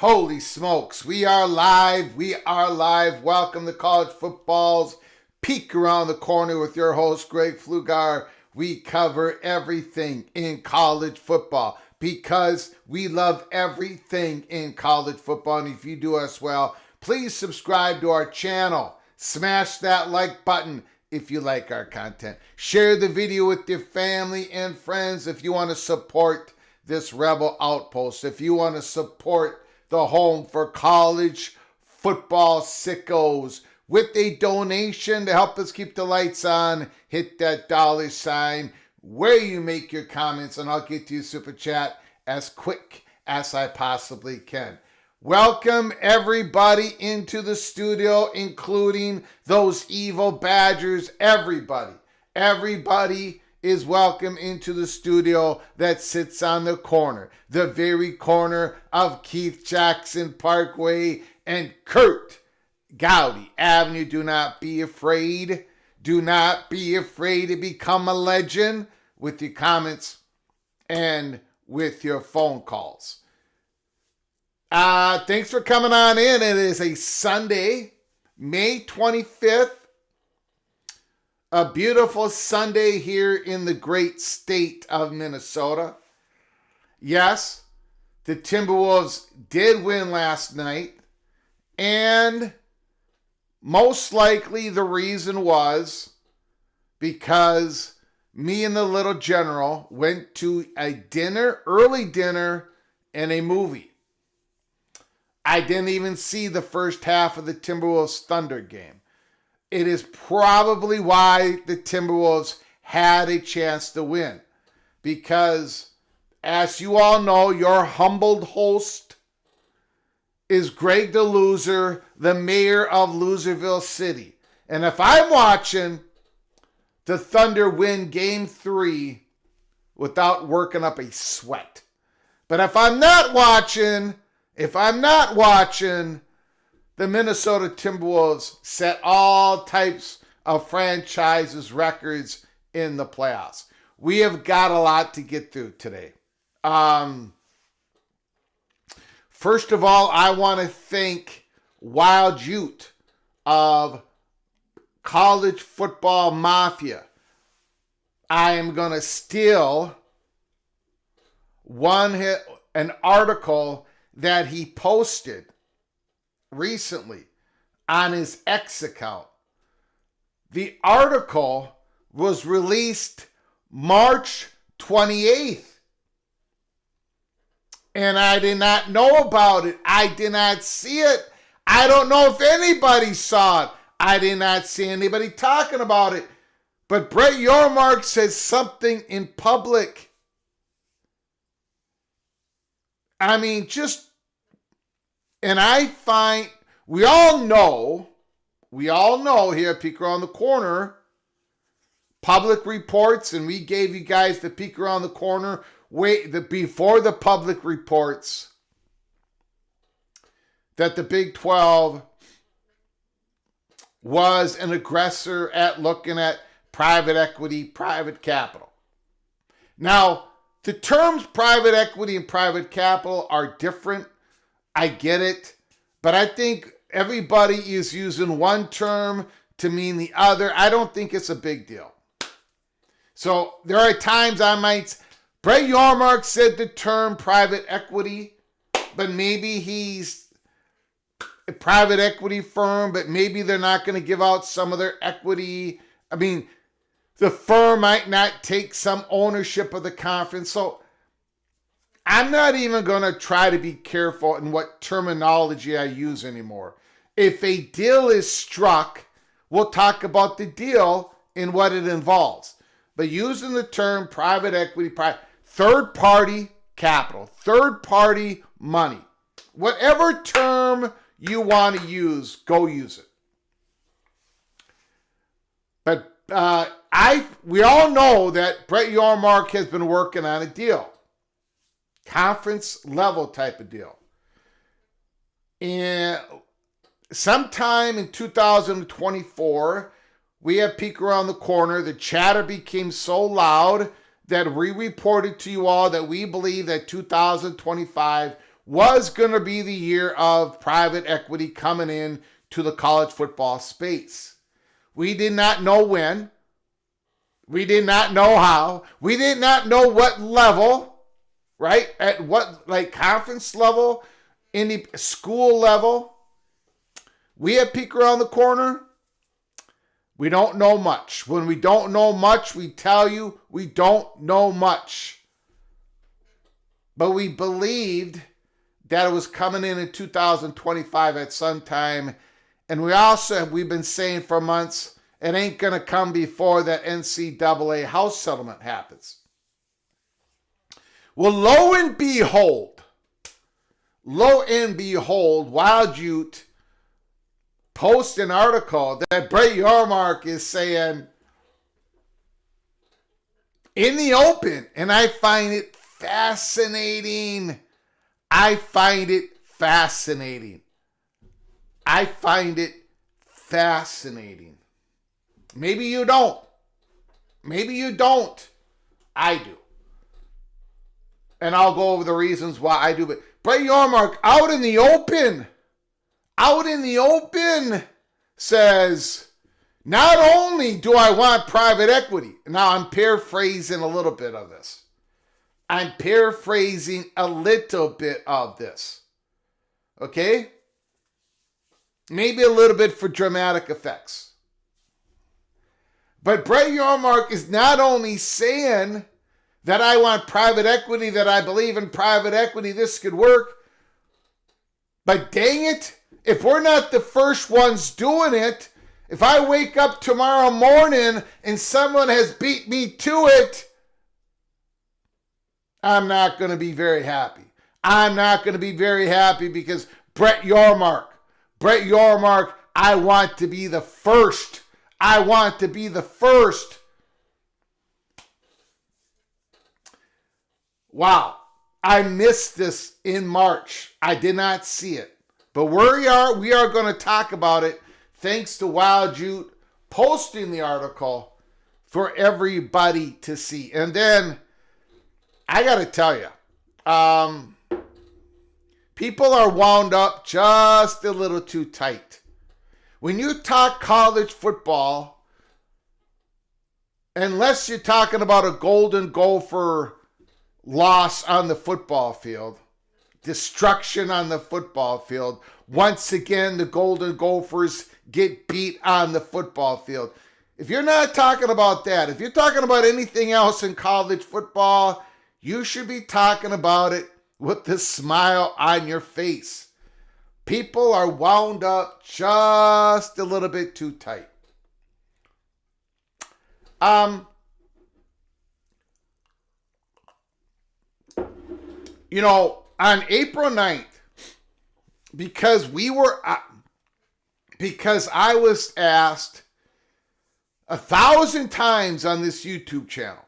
Holy smokes, we are live. Welcome to College Football's Peek Around the Corner with your host, Greg Flugar. We cover everything in college football because we love everything in college football. And if you do as well, please subscribe to our channel. Smash that like button if you like our content. Share the video with your family and friends if you want to support this Rebel Outpost. If you want to support the home for college football sickos with a donation to help us keep the lights on, hit that $sign where you make your comments, and I'll get to your super chat as quick as I possibly can. Welcome everybody into the studio, including those evil badgers. Everybody is welcome into the studio that sits on the corner, the very corner of Keith Jackson Parkway and Kurt Gowdy Avenue. Do not be afraid. Do not be afraid to become a legend with your comments and with your phone calls. Thanks for coming on in. It is a Sunday, May 25th. A beautiful Sunday here in the great state of Minnesota. Yes, the Timberwolves did win last night, and most likely the reason was because me and the little general went to a early dinner, and a movie. I didn't even see the first half of the Timberwolves Thunder game. It is probably why the Timberwolves had a chance to win. Because, as you all know, your humbled host is Greg the Loser, the mayor of Loserville City. And if I'm watching the Thunder win Game 3 without working up a sweat. But if I'm not watching, the Minnesota Timberwolves set all types of franchises records in the playoffs. We have got a lot to get through today. First of all, I want to thank Wild Ute of College Football Mafia. I am going to steal an article that he posted recently on his X account. The article was released March 28th. And I did not know about it. I did not see it. I don't know if anybody saw it. I did not see anybody talking about it. But Brett Yormark says something in public. I mean, and I find, we all know here at Peek Around the Corner, public reports, and we gave you guys the Peek Around the Corner before the public reports that the Big 12 was an aggressor at looking at private equity, private capital. Now, the terms private equity and private capital are different. I get it. But I think everybody is using one term to mean the other. I don't think it's a big deal. So there are times Brett Yormark said the term private equity, but maybe he's a private equity firm, but maybe they're not going to give out some of their equity. I mean, the firm might not take some ownership of the conference. So I'm not even going to try to be careful in what terminology I use anymore. If a deal is struck, we'll talk about the deal and what it involves. But using the term private equity, third-party capital, third-party money, whatever term you want to use, go use it. But we all know that Brett Yormark has been working on a deal. Conference level type of deal. And sometime in 2024, we have Peek Around the Corner. The chatter became so loud that we reported to you all that we believe that 2025 was going to be the year of private equity coming in to the college football space. We did not know when. We did not know how. We did not know what level, right? At what, like, conference level, any school level. We at Peek Around the Corner, we don't know much. When we don't know much, we tell you we don't know much. But we believed that it was coming in 2025 at some time. And we've been saying for months, it ain't going to come before that NCAA house settlement happens. Well, lo and behold, Wild Ute post an article that Brett Yormark is saying in the open, and I find it fascinating. I find it fascinating. Maybe you don't. I do. And I'll go over the reasons why I do. But Brett Yormark, out in the open, says, not only do I want private equity. Now, I'm paraphrasing a little bit of this. Okay? Maybe a little bit for dramatic effects. But Brett Yormark is not only saying that I want private equity, that I believe in private equity, this could work. But dang it, if we're not the first ones doing it, if I wake up tomorrow morning and someone has beat me to it, I'm not going to be very happy. I'm not going to be very happy because Brett Yormark I want to be the first. I want to be the first. Wow. I missed this in March. I did not see it. But we are going to talk about it thanks to Wild Jute posting the article for everybody to see. And then I got to tell you, people are wound up just a little too tight. When you talk college football, unless you're talking about a Golden Gopher loss on the football field, destruction on the football field, once again the Golden Gophers get beat on the football field. If you're not talking about that, if you're talking about anything else in college football, you should be talking about it with the smile on your face. People are wound up just a little bit too tight. You know, on April 9th, because I was asked 1,000 times on this YouTube channel,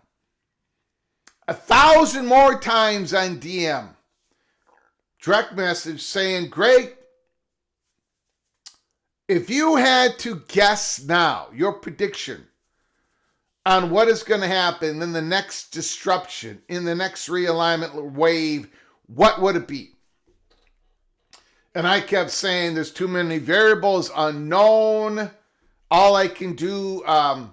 1,000 more times on DM, direct message saying, Greg, if you had to guess now your prediction on what is going to happen in the next disruption, in the next realignment wave, what would it be? And I kept saying there's too many variables unknown. All I can do, I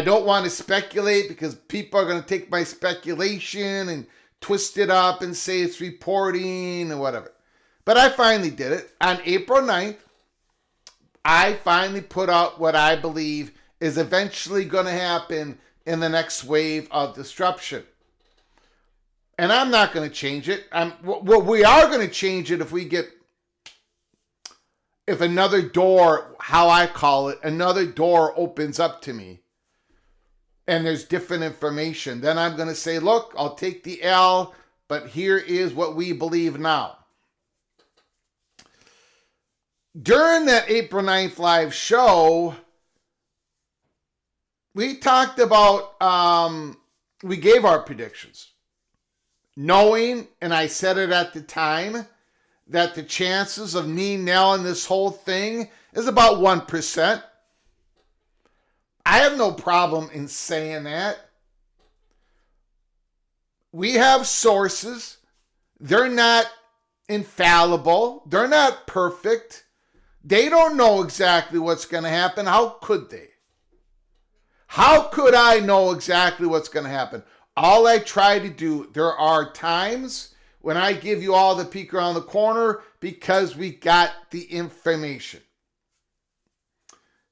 don't want to speculate because people are going to take my speculation and twist it up and say it's reporting or whatever. But I finally did it. On April 9th, I finally put out what I believe is eventually going to happen in the next wave of disruption. And I'm not going to change it. We are going to change it if another door, how I call it, another door opens up to me and there's different information. Then I'm going to say, look, I'll take the L, but here is what we believe now. During that April 9th live show, we talked about, we gave our predictions. Knowing, and I said it at the time, that the chances of me nailing this whole thing is about 1%. I have no problem in saying that. We have sources. They're not infallible. They're not perfect. They don't know exactly what's going to happen. How could they? How could I know exactly what's going to happen? All I try to do, there are times when I give you all the peek around the corner because we got the information.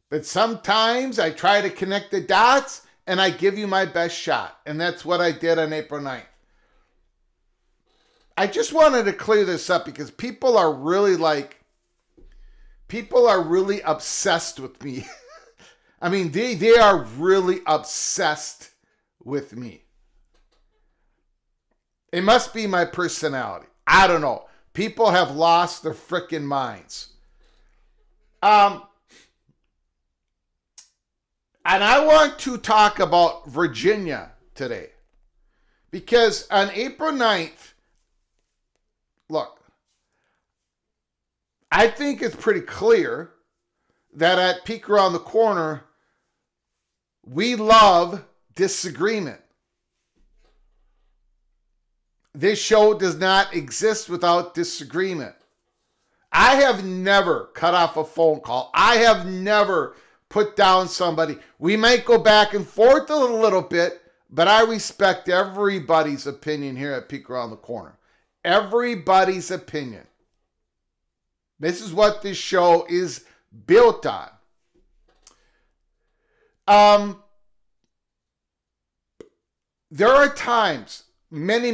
But sometimes I try to connect the dots and I give you my best shot. And that's what I did on April 9th. I just wanted to clear this up because people are really obsessed with me. I mean, they are really obsessed with me. It must be my personality. I don't know. People have lost their freaking minds. And I want to talk about Virginia today. Because on April 9th, look, I think it's pretty clear that at Peek Around the Corner, we love disagreement. This show does not exist without disagreement. I have never cut off a phone call. I have never put down somebody. We might go back and forth a little bit, but I respect everybody's opinion here at Peek Around the Corner. Everybody's opinion. This is what this show is built on. There are times, many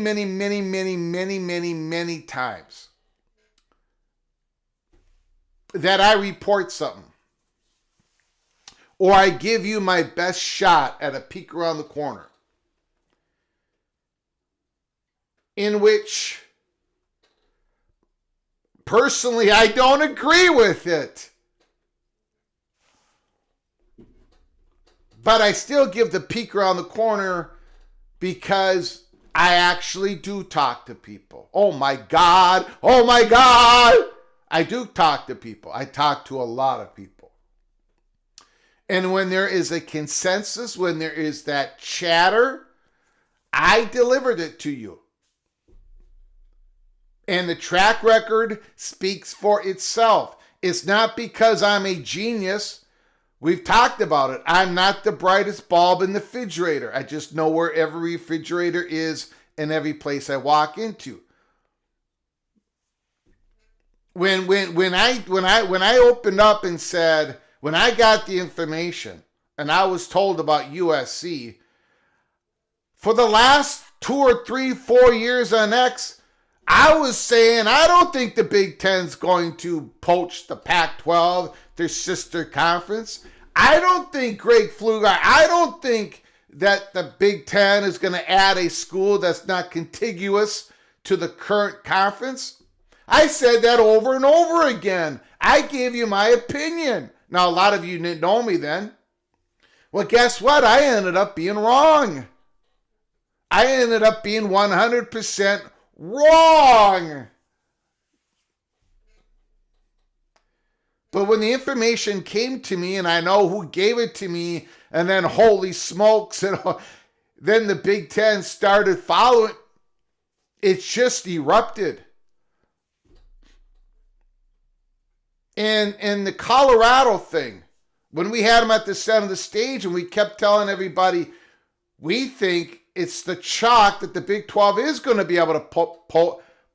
times that I report something or I give you my best shot at a peek around the corner in which Personally, I don't agree with it. But I still give the peek around the corner because I actually do talk to people. Oh my God. Oh my God. I do talk to people. I talk to a lot of people. And when there is a consensus, when there is that chatter, I delivered it to you. And the track record speaks for itself. It's not because I'm a genius. We've talked about it. I'm not the brightest bulb in the refrigerator. I just know where every refrigerator is in every place I walk into. When I opened up and said, when I got the information and I was told about USC, for the last 2 or 3, 4 years on X, I was saying I don't think the Big Ten's going to poach the Pac-12, their sister conference. I don't think Greg Pfluger, I don't think that the Big Ten is going to add a school that's not contiguous to the current conference. I said that over and over again. I gave you my opinion. Now, a lot of you didn't know me then. Well, guess what? I ended up being wrong. I ended up being 100% wrong. But when the information came to me and I know who gave it to me, and then holy smokes, and then the Big Ten started following, it just erupted. And the Colorado thing, when we had them at the center of the stage and we kept telling everybody, we think it's the chalk that the Big 12 is going to be able to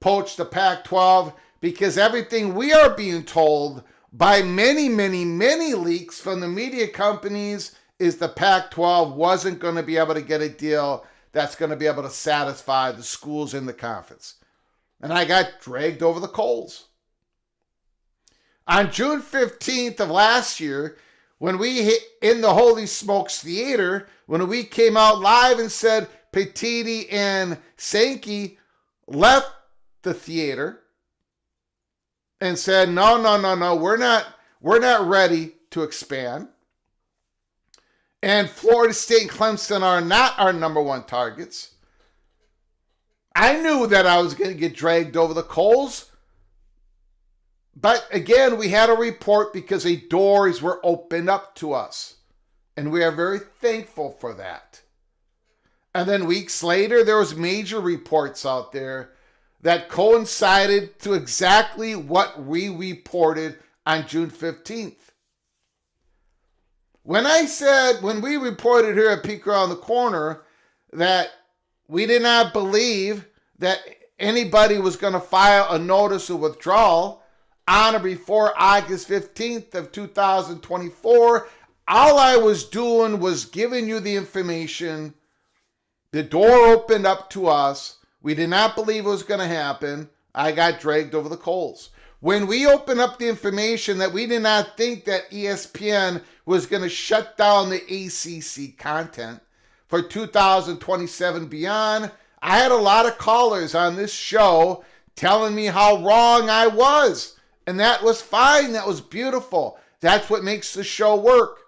poach the Pac-12, because everything we are being told by many, many, many leaks from the media companies is the Pac-12 wasn't going to be able to get a deal that's going to be able to satisfy the schools in the conference. And I got dragged over the coals. On June 15th of last year, when we hit in the Holy Smokes Theater, when we came out live and said Petiti and Sankey left the theater and said, no, we're not ready to expand. And Florida State and Clemson are not our number one targets. I knew that I was going to get dragged over the coals. But again, we had a report because the doors were opened up to us. And we are very thankful for that. And then weeks later, there was major reports out there that coincided to exactly what we reported on June 15th. When we reported here at Peek Around the Corner that we did not believe that anybody was going to file a notice of withdrawal on or before August 15th of 2024, all I was doing was giving you the information. The door opened up to us. We did not believe it was going to happen. I got dragged over the coals. When we opened up the information that we did not think that ESPN was going to shut down the ACC content for 2027 beyond, I had a lot of callers on this show telling me how wrong I was. And that was fine. That was beautiful. That's what makes the show work.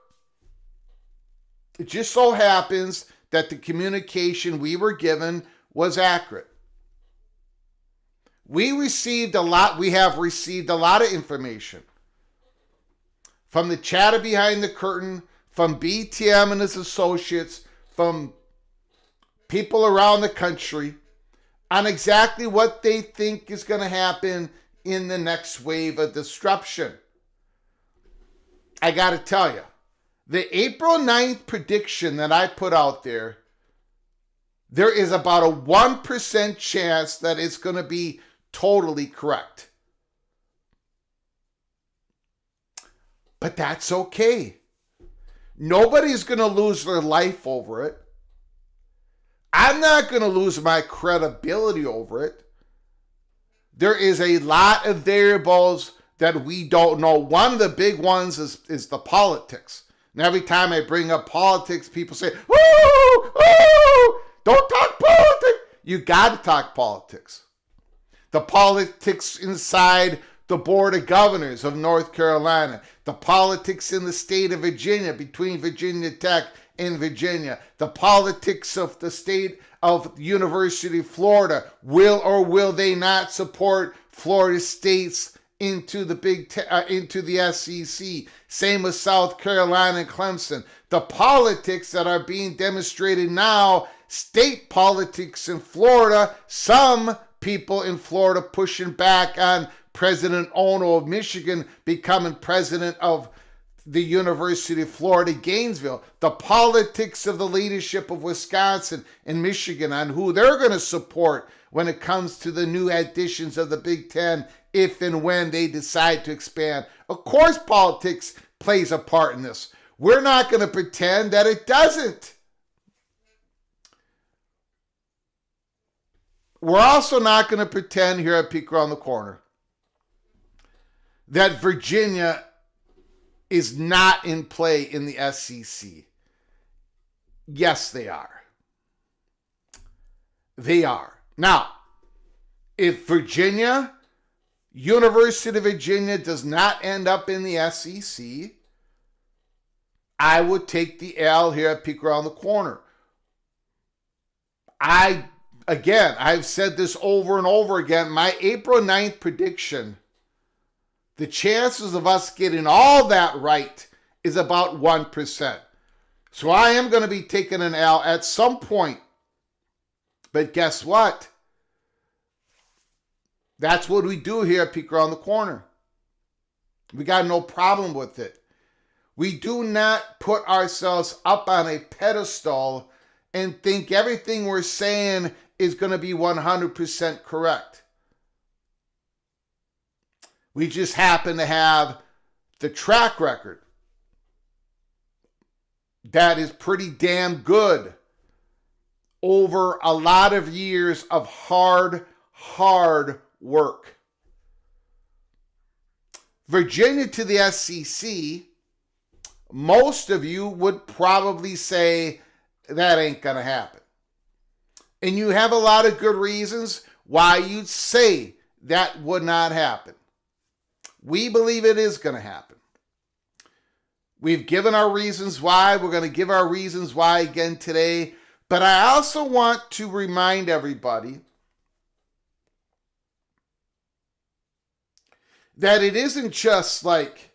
It just so happens that the communication we were given was accurate. We have received a lot of information from the chatter behind the curtain, from BTM and his associates, from people around the country on exactly what they think is going to happen in the next wave of disruption. I got to tell you, the April 9th prediction that I put out there is about a 1% chance that it's going to be totally correct. But that's okay. Nobody's going to lose their life over it. I'm not going to lose my credibility over it. There is a lot of variables that we don't know. One of the big ones is the politics. And every time I bring up politics, people say, don't talk politics. You got to talk politics. The politics inside the Board of Governors of North Carolina, the politics in the state of Virginia between Virginia Tech and Virginia, the politics of the state of University of Florida. Will or will they not support Florida State's into the SEC? Same with South Carolina and Clemson. The politics that are being demonstrated now, state politics in Florida, some people in Florida pushing back on President Ono of Michigan becoming president of the University of Florida, Gainesville. The politics of the leadership of Wisconsin and Michigan on who they're going to support when it comes to the new additions of the Big Ten, if and when they decide to expand. Of course, politics plays a part in this. We're not going to pretend that it doesn't. We're also not going to pretend here at Peek Around the Corner that Virginia is not in play in the SEC. Yes, they are. They are. Now, if Virginia, University of Virginia, does not end up in the SEC, I would take the L here at Peek Around the Corner. I've said this over and over again, my April 9th prediction, the chances of us getting all that right is about 1%. So I am going to be taking an L at some point. But guess what? That's what we do here at Peek Around the Corner. We got no problem with it. We do not put ourselves up on a pedestal and think everything we're saying is going to be 100% correct. We just happen to have the track record that is pretty damn good over a lot of years of hard work. Virginia to the SEC, most of you would probably say that ain't going to happen. And you have a lot of good reasons why you'd say that would not happen. We believe it is going to happen. We've given our reasons why. We're going to give our reasons why again today. But I also want to remind everybody that it isn't just like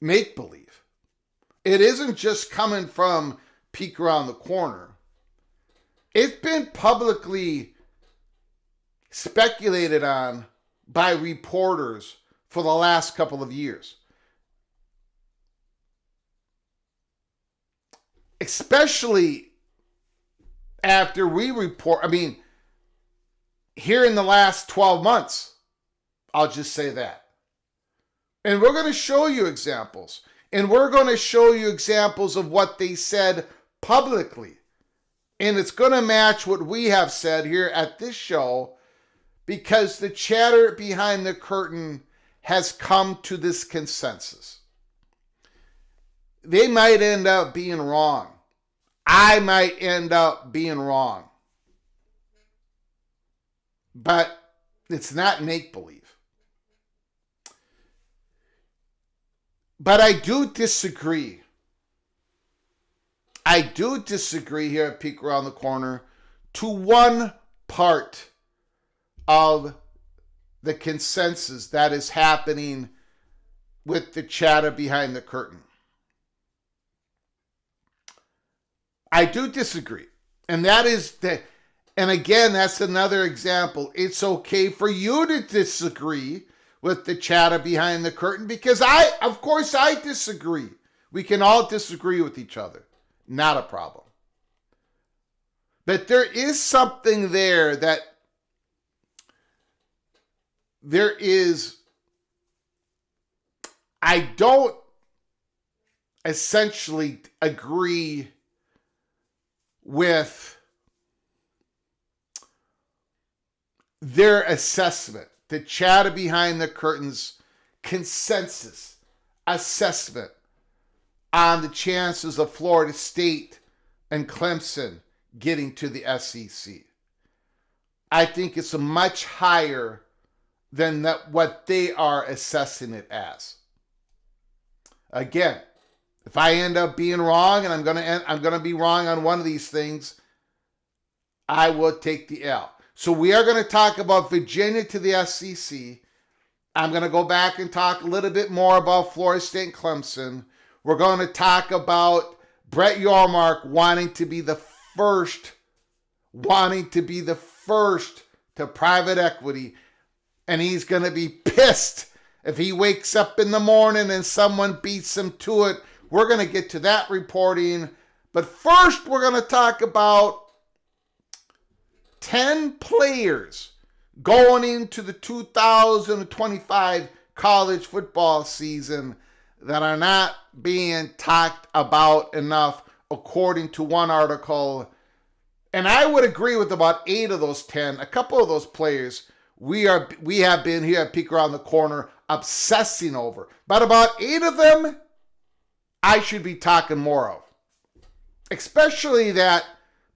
make-believe. It isn't just coming from Peek Around the Corner. It's been publicly speculated on by reporters for the last couple of years. Especially after we report, here in the last 12 months, I'll just say that. And we're going to show you examples. And we're going to show you examples of what they said publicly. And it's going to match what we have said here at this show, because the chatter behind the curtain has come to this consensus. They might end up being wrong. I might end up being wrong. But it's not make-believe. But I do disagree. I do disagree here at Peek Around the Corner to one part of the consensus that is happening with the chatter behind the curtain. I do disagree. And that is and again, that's another example. It's okay for you to disagree with the chatter behind the curtain, because of course I disagree. We can all disagree with each other. Not a problem. But there is something there that I don't essentially agree with their assessment, the chatter behind the curtains consensus assessment on the chances of Florida State and Clemson getting to the SEC. I think it's much higher than what they are assessing it as. Again, if I end up being wrong, and I'm gonna be wrong on one of these things, I will take the L. So we are going to talk about Virginia to the SEC. I'm going to go back and talk a little bit more about Florida State and Clemson. We're going to talk about Brett Yormark wanting to be the first to private equity, and he's going to be pissed if he wakes up in the morning and someone beats him to it. We're going to get to that reporting, but first we're going to talk about 10 players going into the 2025 college football season that are not being talked about enough, according to one article. And I would agree with about 8 of those 10. A couple of those players we have been here at Peek Around the Corner obsessing over. But about 8 of them, I should be talking more of. Especially that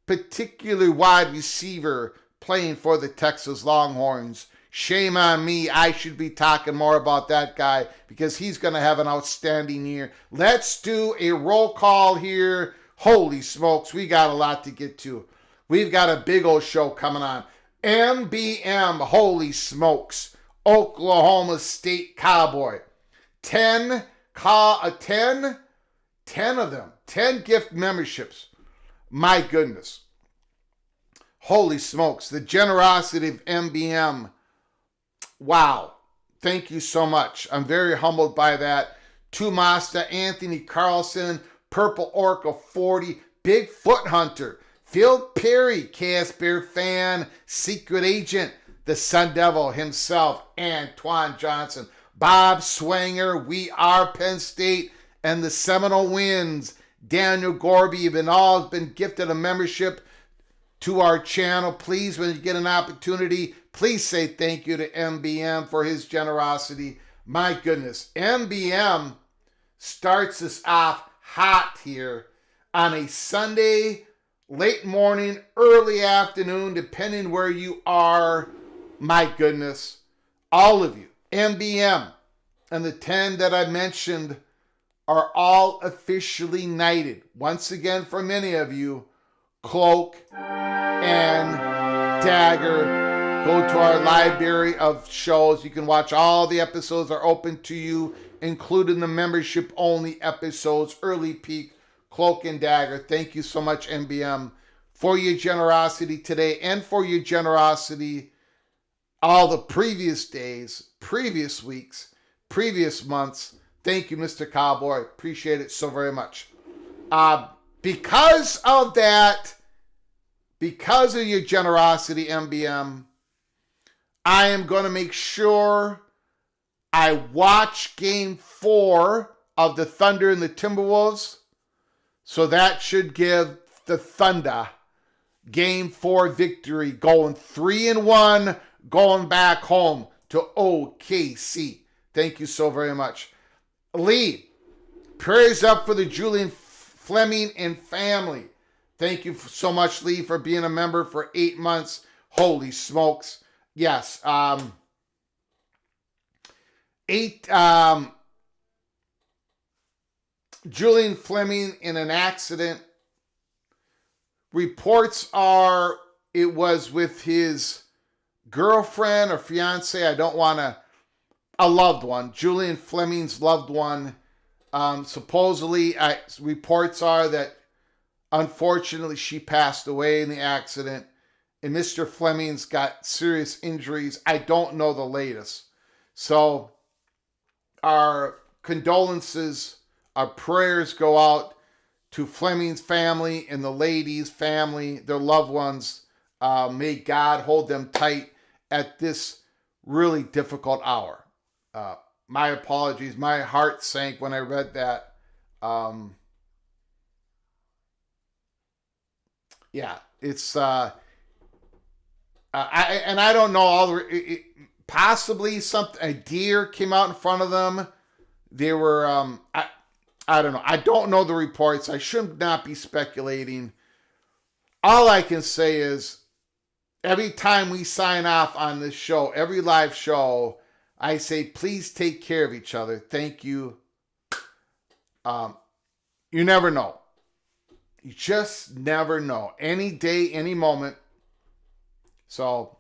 particular wide receiver playing for the Texas Longhorns. Shame on me. I should be talking more about that guy because he's going to have an outstanding year. Let's do a roll call here. Holy smokes, we got a lot to get to. We've got a big old show coming on. MBM, holy smokes. Oklahoma State Cowboy. 10 of them. 10 gift memberships. My goodness. Holy smokes. The generosity of MBM. Wow. Thank you so much. I'm very humbled by that. Tumasta, Anthony Carlson, Purple Orca 40, Bigfoot Hunter, Phil Perry, KS Bear fan, Secret Agent, the Sun Devil himself, Antoine Johnson, Bob Swanger, We Are Penn State, and the Seminole Winds. Daniel Gorby, you've all been gifted a membership to our channel. Please, when you get an opportunity, please say thank you to MBM for his generosity. My goodness, MBM starts us off hot here on a Sunday, late morning, early afternoon, depending where you are. My goodness, all of you, MBM, and the 10 that I mentioned are all officially knighted. Once again, for many of you, Cloak and Dagger. Go to our library of shows. You can watch all the episodes are open to you, including the membership-only episodes, Early Peak, Cloak and Dagger. Thank you so much, MBM, for your generosity today and for your generosity all the previous days, previous weeks, previous months. Thank you, Mr. Cowboy. Appreciate it so very much. Because of that, because of your generosity, MBM, I am going to make sure I watch Game 4 of the Thunder and the Timberwolves. So that should give the Thunder Game 4 victory, going 3-1, going back home to OKC. Thank you so very much. Lee, prayers up for the Julian Fleming and family. Thank you so much, Lee, for being a member for 8 months. Holy smokes. Yes. Julian Fleming in an accident. Reports are it was with his girlfriend or fiance. A loved one. Julian Fleming's loved one. Supposedly, reports are that unfortunately she passed away in the accident. And Mr. Fleming's got serious injuries. I don't know the latest. So our condolences, our prayers go out to Fleming's family and the lady's family, their loved ones. May God hold them tight at this really difficult hour. My apologies. My heart sank when I read that. Yeah, it's... I don't know possibly a deer came out in front of them. They were I don't know. I don't know the reports. I should not be speculating. All I can say is every time we sign off on this show, every live show, I say, please take care of each other. Thank you. You never know. You just never know. Any day, any moment. So,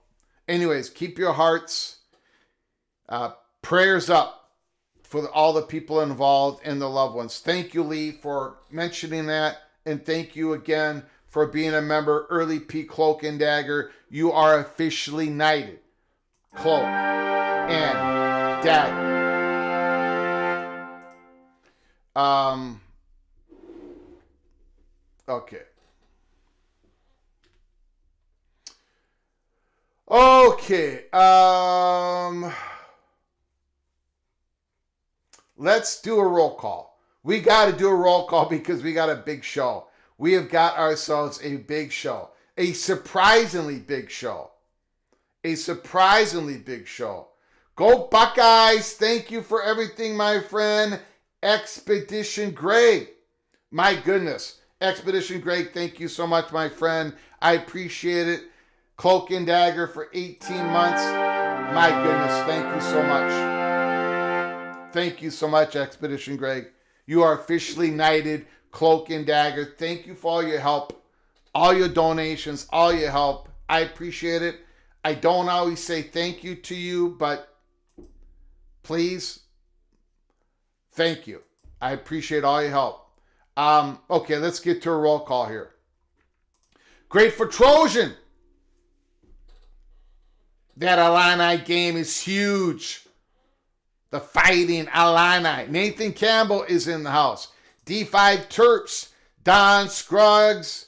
anyways, keep your hearts, prayers up for all the people involved and the loved ones. Thank you, Lee, for mentioning that. And thank you again for being a member, Early P Cloak and Dagger. You are officially knighted. Cloak and Dagger. Okay. Okay. Let's do a roll call. We got to do a roll call because we got a big show. We have got ourselves a big show. A surprisingly big show. A surprisingly big show. Go Buckeyes. Thank you for everything, my friend. Expedition Greg. My goodness. Expedition Greg, thank you so much, my friend. I appreciate it. Cloak and Dagger for 18 months. My goodness, thank you so much. Thank you so much, Expedition Greg. You are officially knighted. Cloak and Dagger. Thank you for all your help, all your donations, all your help. I appreciate it. I don't always say thank you to you, but please, thank you. I appreciate all your help. Okay, let's get to a roll call here. Great for Trojan. That Illini game is huge. The Fighting Illini. Nathan Campbell is in the house. D5 Terps. Don Scruggs.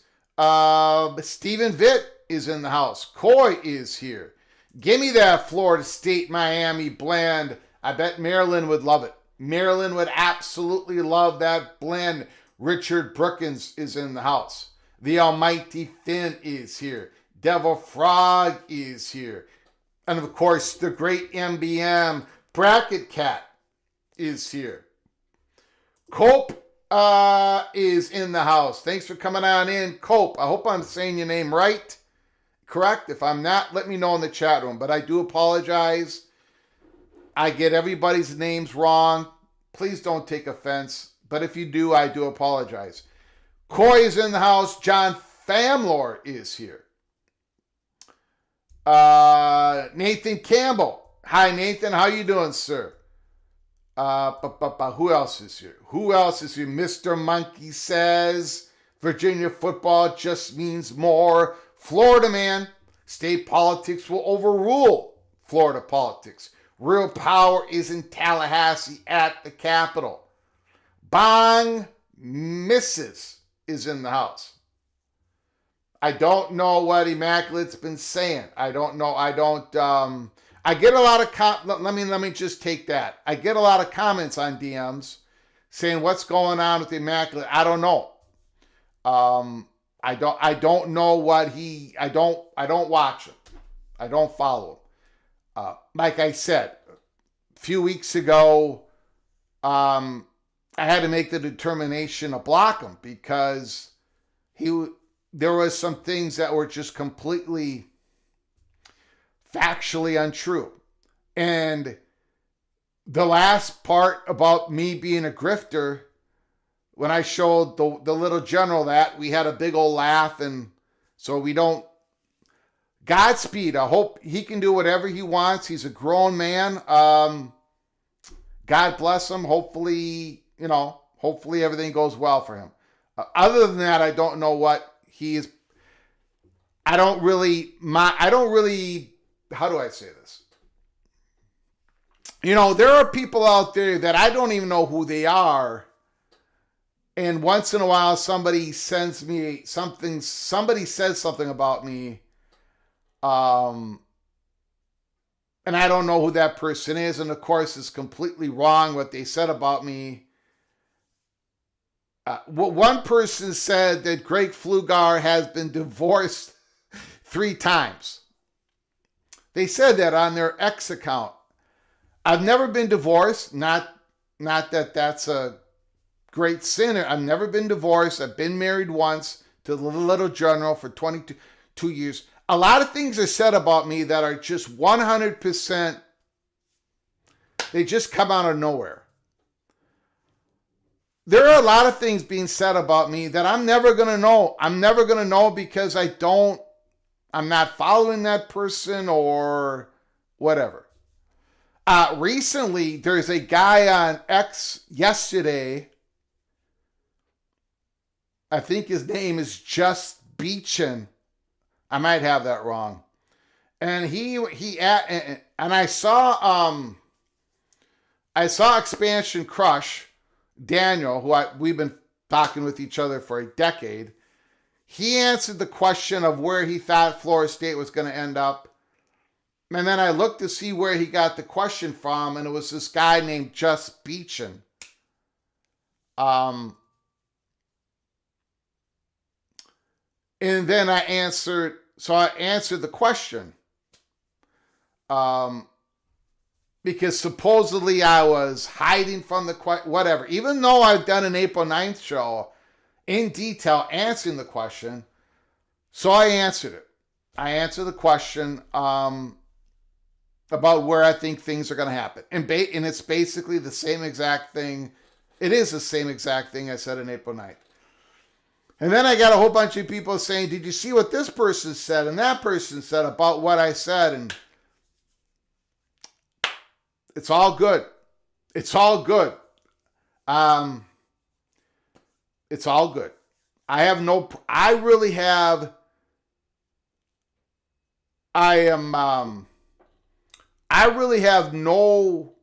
Stephen Vitt is in the house. Coy is here. Give me that Florida State Miami blend. I bet Maryland would love it. Maryland would absolutely love that blend. Richard Brookins is in the house. The Almighty Finn is here. Devil Frog is here. And of course, the great MBM Bracket Cat is here. Cope is in the house. Thanks for coming on in, Cope. I hope I'm saying your name right. Correct? If I'm not, let me know in the chat room. But I do apologize. I get everybody's names wrong. Please don't take offense. But if you do, I do apologize. Coy is in the house. John Famlor is here. Nathan Campbell. Hi, Nathan. How you doing, sir? Who else is here? Who else is here? Mr. Monkey says Virginia football just means more. Florida, man. State politics will overrule Florida politics. Real power is in Tallahassee at the Capitol. Bong Mrs. is in the house. I don't know what Immaculate's been saying. I don't know. I get a lot of let me just take that. I get a lot of comments on DMs saying what's going on with Immaculate. I don't know. I don't know what I don't watch him. I don't follow him. Like I said, a few weeks ago, I had to make the determination to block him because there was some things that were just completely factually untrue. And the last part about me being a grifter, when I showed the little general that, we had a big old laugh, and so we don't. Godspeed. I hope he can do whatever he wants. He's a grown man. God bless him. Hopefully everything goes well for him. Other than that, I don't know what he is. I don't really, how do I say this? There are people out there that I don't even know who they are. And once in a while, somebody sends me something, somebody says something about me. And I don't know who that person is. And of course, it's completely wrong what they said about me. One person said that Greg Flugar has been divorced 3 times. They said that on their X account. I've never been divorced. Not that that's a great sin. I've never been divorced. I've been married once to the little general for 22 years. A lot of things are said about me that are just 100%, they just come out of nowhere. There are a lot of things being said about me that I'm never going to know. I'm never going to know because I'm not following that person or whatever. Recently, there's a guy on X yesterday. I think his name is Just Beechin. I might have that wrong. And I saw Expansion Crush, Daniel, we've been talking with each other for a decade. He answered the question of where he thought Florida State was going to end up. And then I looked to see where he got the question from, and it was this guy named Just Beechin. And then I answered the question. Because supposedly I was hiding from the question, whatever. Even though I've done an April 9th show in detail answering the question, so I answered it. I answered the question about where I think things are going to happen. And it's basically the same exact thing. It is the same exact thing I said in April 9th. And then I got a whole bunch of people saying, did you see what this person said and that person said about what I said? And it's all good. It's all good. It's all good. I really have no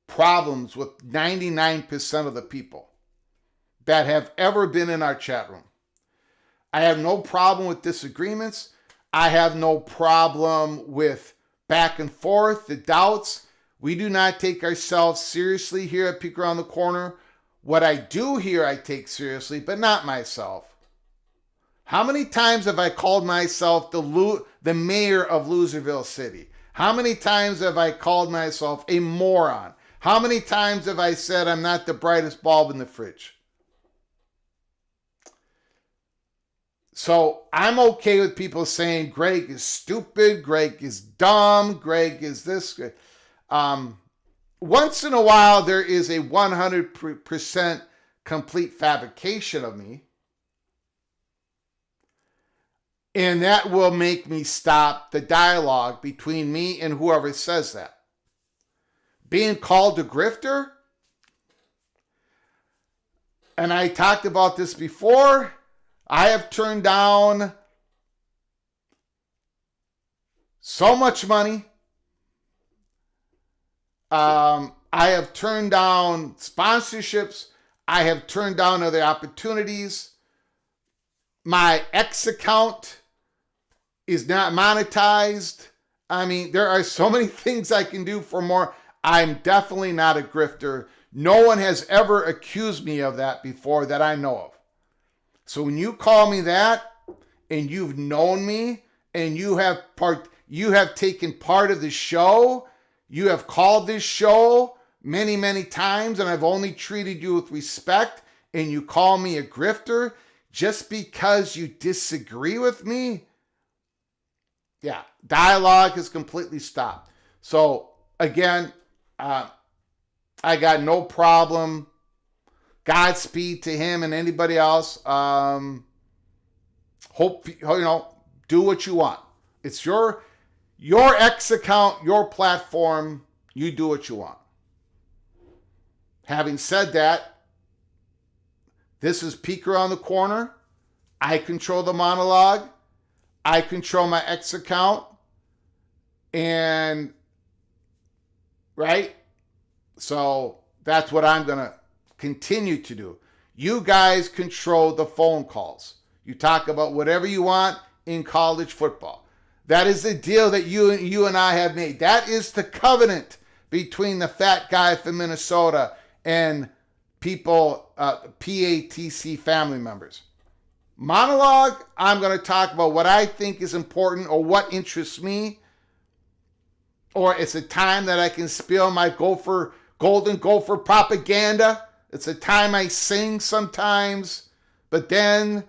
problems with 99% of the people that have ever been in our chat room. I have no problem with disagreements. I have no problem with back and forth, the doubts. We do not take ourselves seriously here at Peek Around the Corner. What I do here, I take seriously, but not myself. How many times have I called myself the mayor of Loserville City? How many times have I called myself a moron? How many times have I said I'm not the brightest bulb in the fridge? So I'm okay with people saying Greg is stupid, Greg is dumb, Greg is this. Once in a while, there is a 100% complete fabrication of me. And that will make me stop the dialogue between me and whoever says that. Being called a grifter, and I talked about this before, I have turned down so much money. I have turned down sponsorships. I have turned down other opportunities. My X account is not monetized. I mean, there are so many things I can do for more. I'm definitely not a grifter. No one has ever accused me of that before that I know of. So when you call me that, and you've known me, and you have taken part of the show, you have called this show many, many times, and I've only treated you with respect, and you call me a grifter just because you disagree with me? Yeah, dialogue has completely stopped. So again, I got no problem. Godspeed to him and anybody else. Hope, do what you want. It's your X account, your platform. You do what you want. Having said that, this is Peek Around the Corner. I control the monologue. I control my X account. And, right? So that's what I'm going to continue to do. You guys control the phone calls. You talk about whatever you want in college football. That is the deal that you and I have made. That is the covenant between the fat guy from Minnesota and people, PATC family members. Monologue, I'm going to talk about what I think is important or what interests me. Or it's a time that I can spill my golden gopher propaganda. It's a time I sing sometimes. But then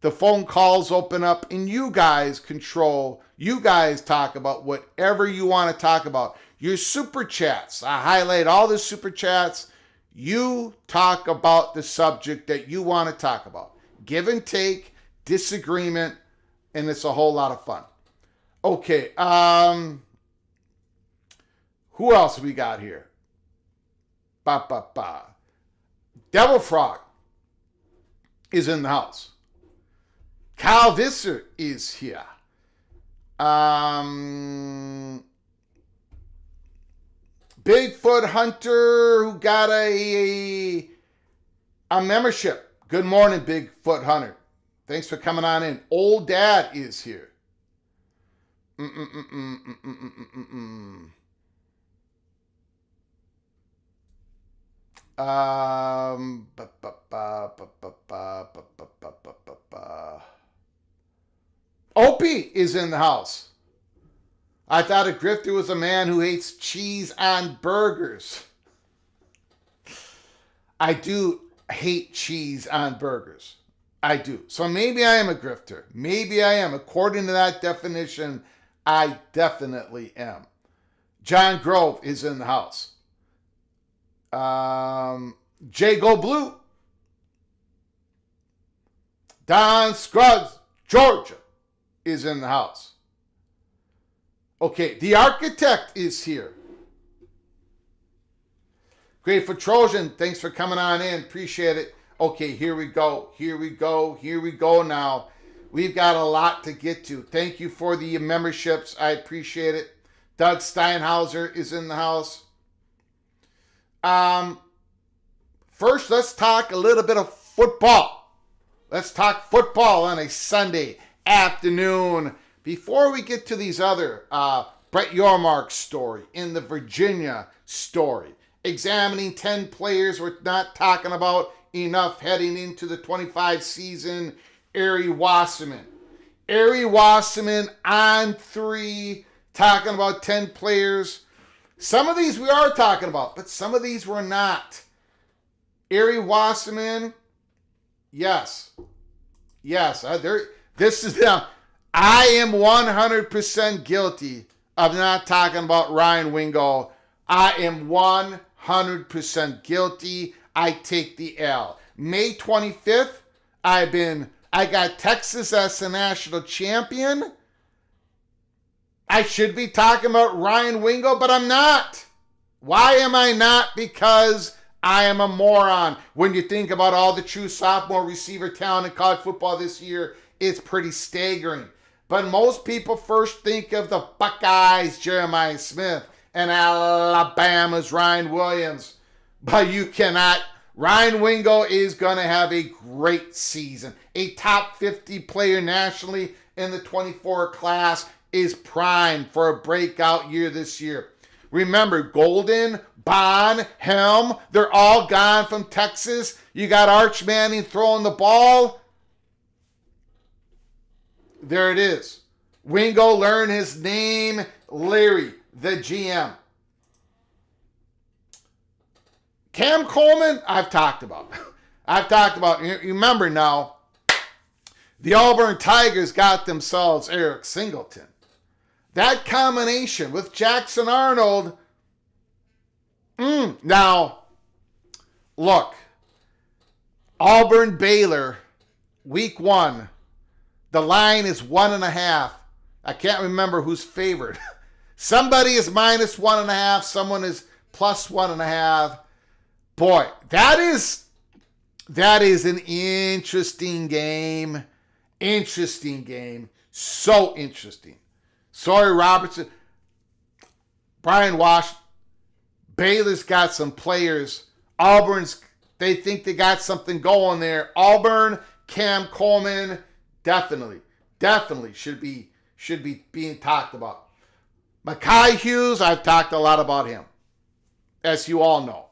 The phone calls open up and you guys control. You guys talk about whatever you want to talk about. Your super chats. I highlight all the super chats. You talk about the subject that you want to talk about. Give and take, disagreement, and it's a whole lot of fun. Okay, who else we got here? Devil Frog is in the house. Kyle Visser is here. Bigfoot Hunter, who got a membership. Good morning, Bigfoot Hunter. Thanks for coming on in. Old Dad is here. Opie is in the house. I thought a grifter was a man who hates cheese on burgers. I do hate cheese on burgers. I do. So maybe I am a grifter. Maybe I am. According to that definition, I definitely am. John Grove is in the house. J Go Blue. Don Scruggs, Georgia, is in the house. Okay, the architect is here. Great for Trojan. Thanks for coming on in. Appreciate it. Okay, here we go. Here we go now. We've got a lot to get to. Thank you for the memberships. I appreciate it. Doug Steinhauser is in the house. First, let's talk a little bit of football. Let's talk football on a Sunday afternoon. Before we get to these other Brett Yormark story in the Virginia story, examining 10 players we're not talking about enough heading into the 25 season, Ari Wasserman. Ari Wasserman on 3, talking about 10 players. Some of these we are talking about, but some of these we're not. Ari Wasserman, yes. This is them. I am 100% guilty of not talking about Ryan Wingo. I am 100% guilty. I take the L. May 25th, I got Texas as the national champion. I should be talking about Ryan Wingo, but I'm not. Why am I not? Because I am a moron. When you think about all the true sophomore receiver talent in college football this year, it's pretty staggering. But most people first think of the Buckeyes, Jeremiah Smith, and Alabama's Ryan Williams. But you cannot. Ryan Wingo is going to have a great season. A top 50 player nationally in the 24 class, is primed for a breakout year this year. Remember, Golden, Bond, Helm, they're all gone from Texas. You got Arch Manning throwing the ball. There it is. Wingo learned his name, Larry, the GM. Cam Coleman, I've talked about. You remember now, the Auburn Tigers got themselves Eric Singleton. That combination with Jackson Arnold. Now, look, Auburn Baylor, week 1. The line is 1.5. I can't remember who's favored. Somebody is minus 1.5. Someone is plus 1.5. Boy, that is an interesting game. So interesting. Sorry, Robertson. Brian Wash. Baylor's got some players. Auburn's, they think they got something going there. Auburn, Cam Coleman, definitely should be being talked about. Mekhi Hughes, I've talked a lot about him, as you all know.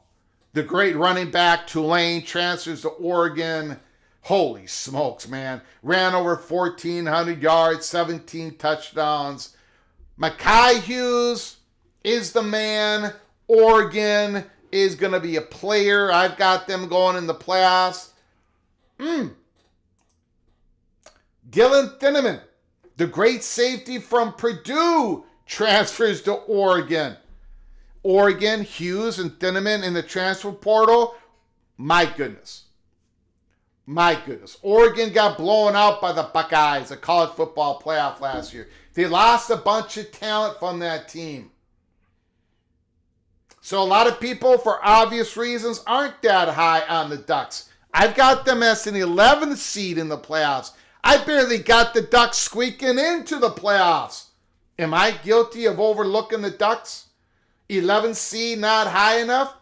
The great running back, Tulane, transfers to Oregon. Holy smokes, man. Ran over 1,400 yards, 17 touchdowns. Mekhi Hughes is the man. Oregon is going to be a player. I've got them going in the playoffs. Dylan Thieneman, the great safety from Purdue, transfers to Oregon. Oregon, Hughes, and Thieneman in the transfer portal. My goodness. My goodness. Oregon got blown out by the Buckeyes, the college football playoff last year. They lost a bunch of talent from that team. So a lot of people, for obvious reasons, aren't that high on the Ducks. I've got them as an 11th seed in the playoffs. I barely got the Ducks squeaking into the playoffs. Am I guilty of overlooking the Ducks? 11th seed, not high enough?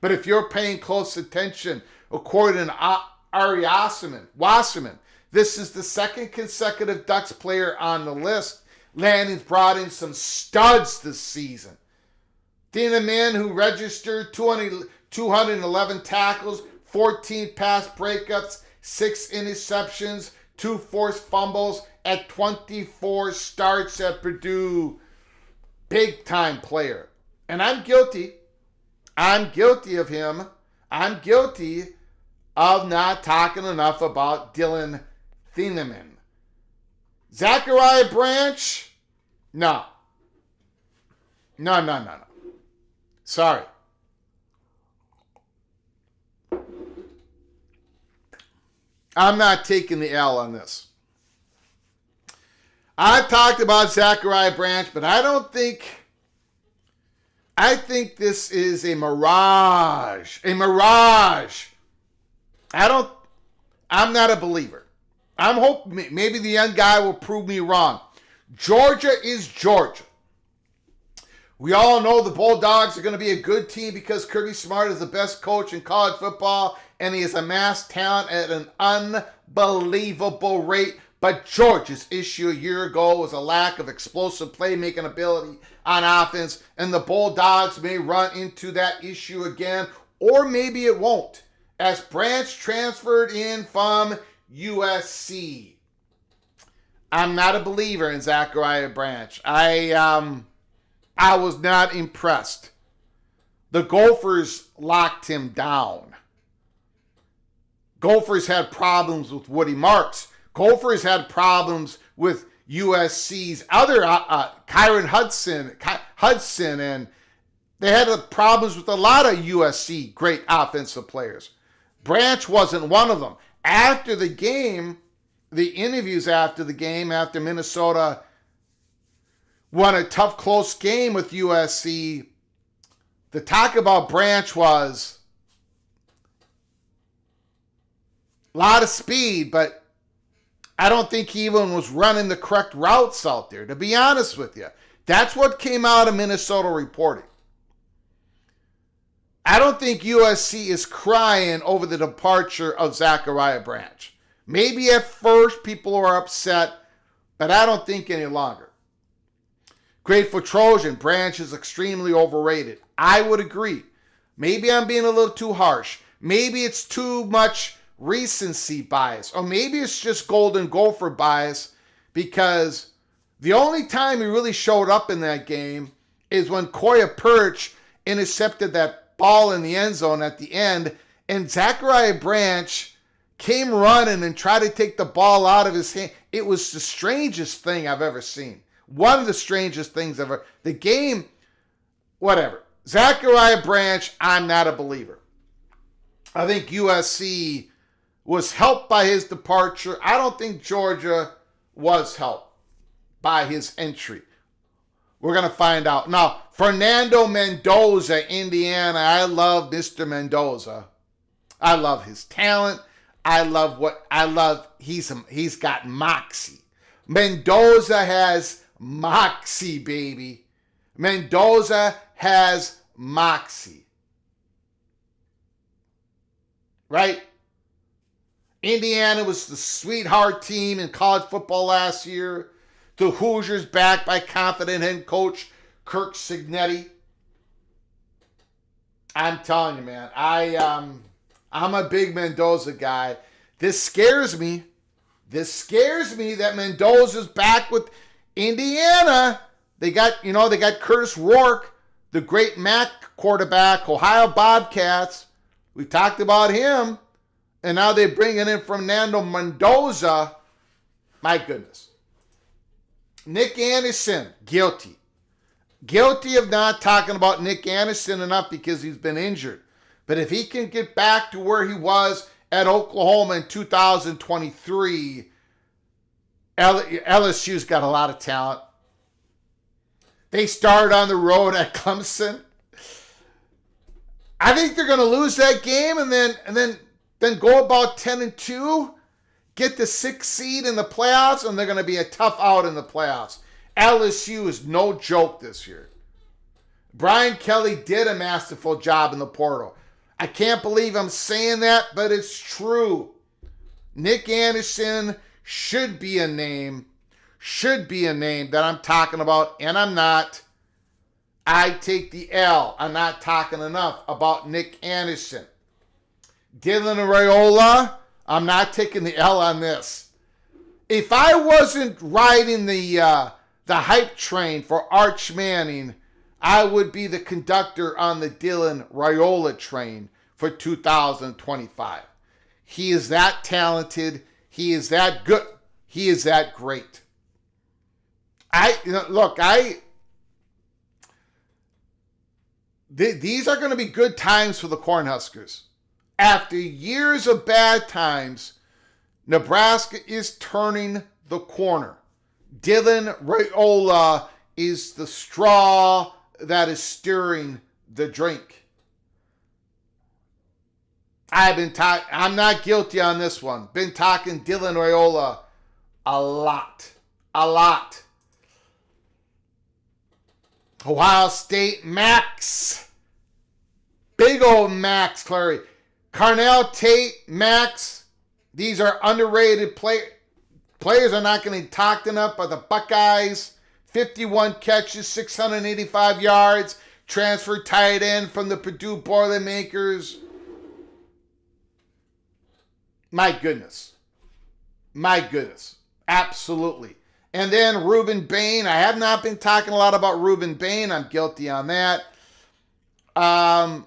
But if you're paying close attention, according to Ari Wasserman, this is the second consecutive Ducks player on the list. Lanning's brought in some studs this season. Thieneman, who registered 211 tackles, 14 pass breakups, 6 interceptions, 2 forced fumbles at 24 starts at Purdue. Big time player. And I'm guilty. I'm guilty of him. I'm guilty of not talking enough about Dylan Thieneman. Zachariah Branch? No. No. Sorry. I'm not taking the L on this. I've talked about Zachariah Branch, but I think this is a mirage. A mirage. I'm not a believer. I'm hoping maybe the young guy will prove me wrong. Georgia is Georgia. We all know the Bulldogs are going to be a good team because Kirby Smart is the best coach in college football and he has amassed talent at an unbelievable rate. But Georgia's issue a year ago was a lack of explosive playmaking ability on offense, and the Bulldogs may run into that issue again, or maybe it won't, as Branch transferred in from USC. I'm not a believer in Zachariah Branch. I was not impressed. The Gophers locked him down. Gophers had problems with Woody Marks. Gophers had problems with USC's other Kyron Hudson, and they had problems with a lot of USC great offensive players. Branch wasn't one of them. After the game, the interviews after the game, after Minnesota won a tough, close game with USC, the talk about Branch was a lot of speed, but I don't think he even was running the correct routes out there, to be honest with you. That's what came out of Minnesota reporting. I don't think USC is crying over the departure of Zachariah Branch. Maybe at first people are upset, but I don't think any longer. Grateful Trojan, Branch is extremely overrated. I would agree. Maybe I'm being a little too harsh. Maybe it's too much recency bias, or maybe it's just Golden Gopher bias, because the only time he really showed up in that game is when Koya Perch intercepted that ball in the end zone at the end, and Zachariah Branch came running and tried to take the ball out of his hand. It was the strangest thing I've ever seen. One of the strangest things ever. The game, whatever. Zachariah Branch, I'm not a believer. I think USC was helped by his departure. I don't think Georgia was helped by his entry. We're going to find out. Now, Fernando Mendoza, Indiana. I love Mr. Mendoza. I love his talent. He's got moxie. Mendoza has moxie, baby. Mendoza has moxie. Right? Indiana was the sweetheart team in college football last year. The Hoosiers backed by confident head coach Kirk Cignetti. I'm telling you, man, I'm a big Mendoza guy. This scares me. That Mendoza's back with Indiana. They got Curtis Rourke, the great MAC quarterback, Ohio Bobcats. We talked about him. And now they're bringing in Fernando Mendoza. My goodness. Nick Anderson, guilty. Guilty of not talking about Nick Anderson enough because he's been injured. But if he can get back to where he was at Oklahoma in 2023, LSU's got a lot of talent. They started on the road at Clemson. I think they're going to lose that game and then go about 10-2, get the 6th seed in the playoffs, and they're going to be a tough out in the playoffs. LSU is no joke this year. Brian Kelly did a masterful job in the portal. I can't believe I'm saying that, but it's true. Nick Anderson should be a name that I'm talking about, and I'm not. I take the L. I'm not talking enough about Nick Anderson. Dylan Raiola, I'm not taking the L on this. If I wasn't riding the hype train for Arch Manning, I would be the conductor on the Dylan Raiola train for 2025. He is that talented. He is that good. He is that great. These are going to be good times for the Cornhuskers. After years of bad times, Nebraska is turning the corner. Dylan Raiola is the straw that is stirring the drink. I'm not guilty on this one. Been talking Dylan Raiola a lot. Ohio State, Max. Big old Max Clary. Carnell Tate, Max. These are underrated players. Players are not going to be talked enough by the Buckeyes. 51 catches, 685 yards. Transfer tight end from the Purdue Boilermakers. My goodness. Absolutely. And then Ruben Bain. I have not been talking a lot about Ruben Bain. I'm guilty on that. I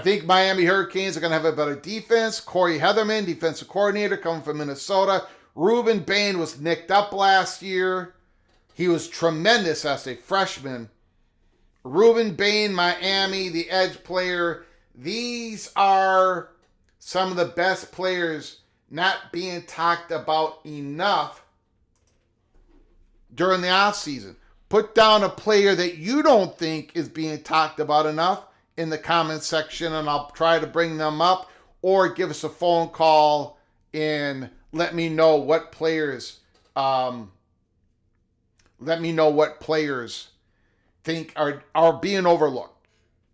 think Miami Hurricanes are going to have a better defense. Corey Heatherman, defensive coordinator, coming from Minnesota. Ruben Bain was nicked up last year. He was tremendous as a freshman. Ruben Bain, Miami, the edge player. These are some of the best players not being talked about enough during the offseason. Put down a player that you don't think is being talked about enough in the comment section, and I'll try to bring them up, or give us a phone call and let me know what players think are being overlooked.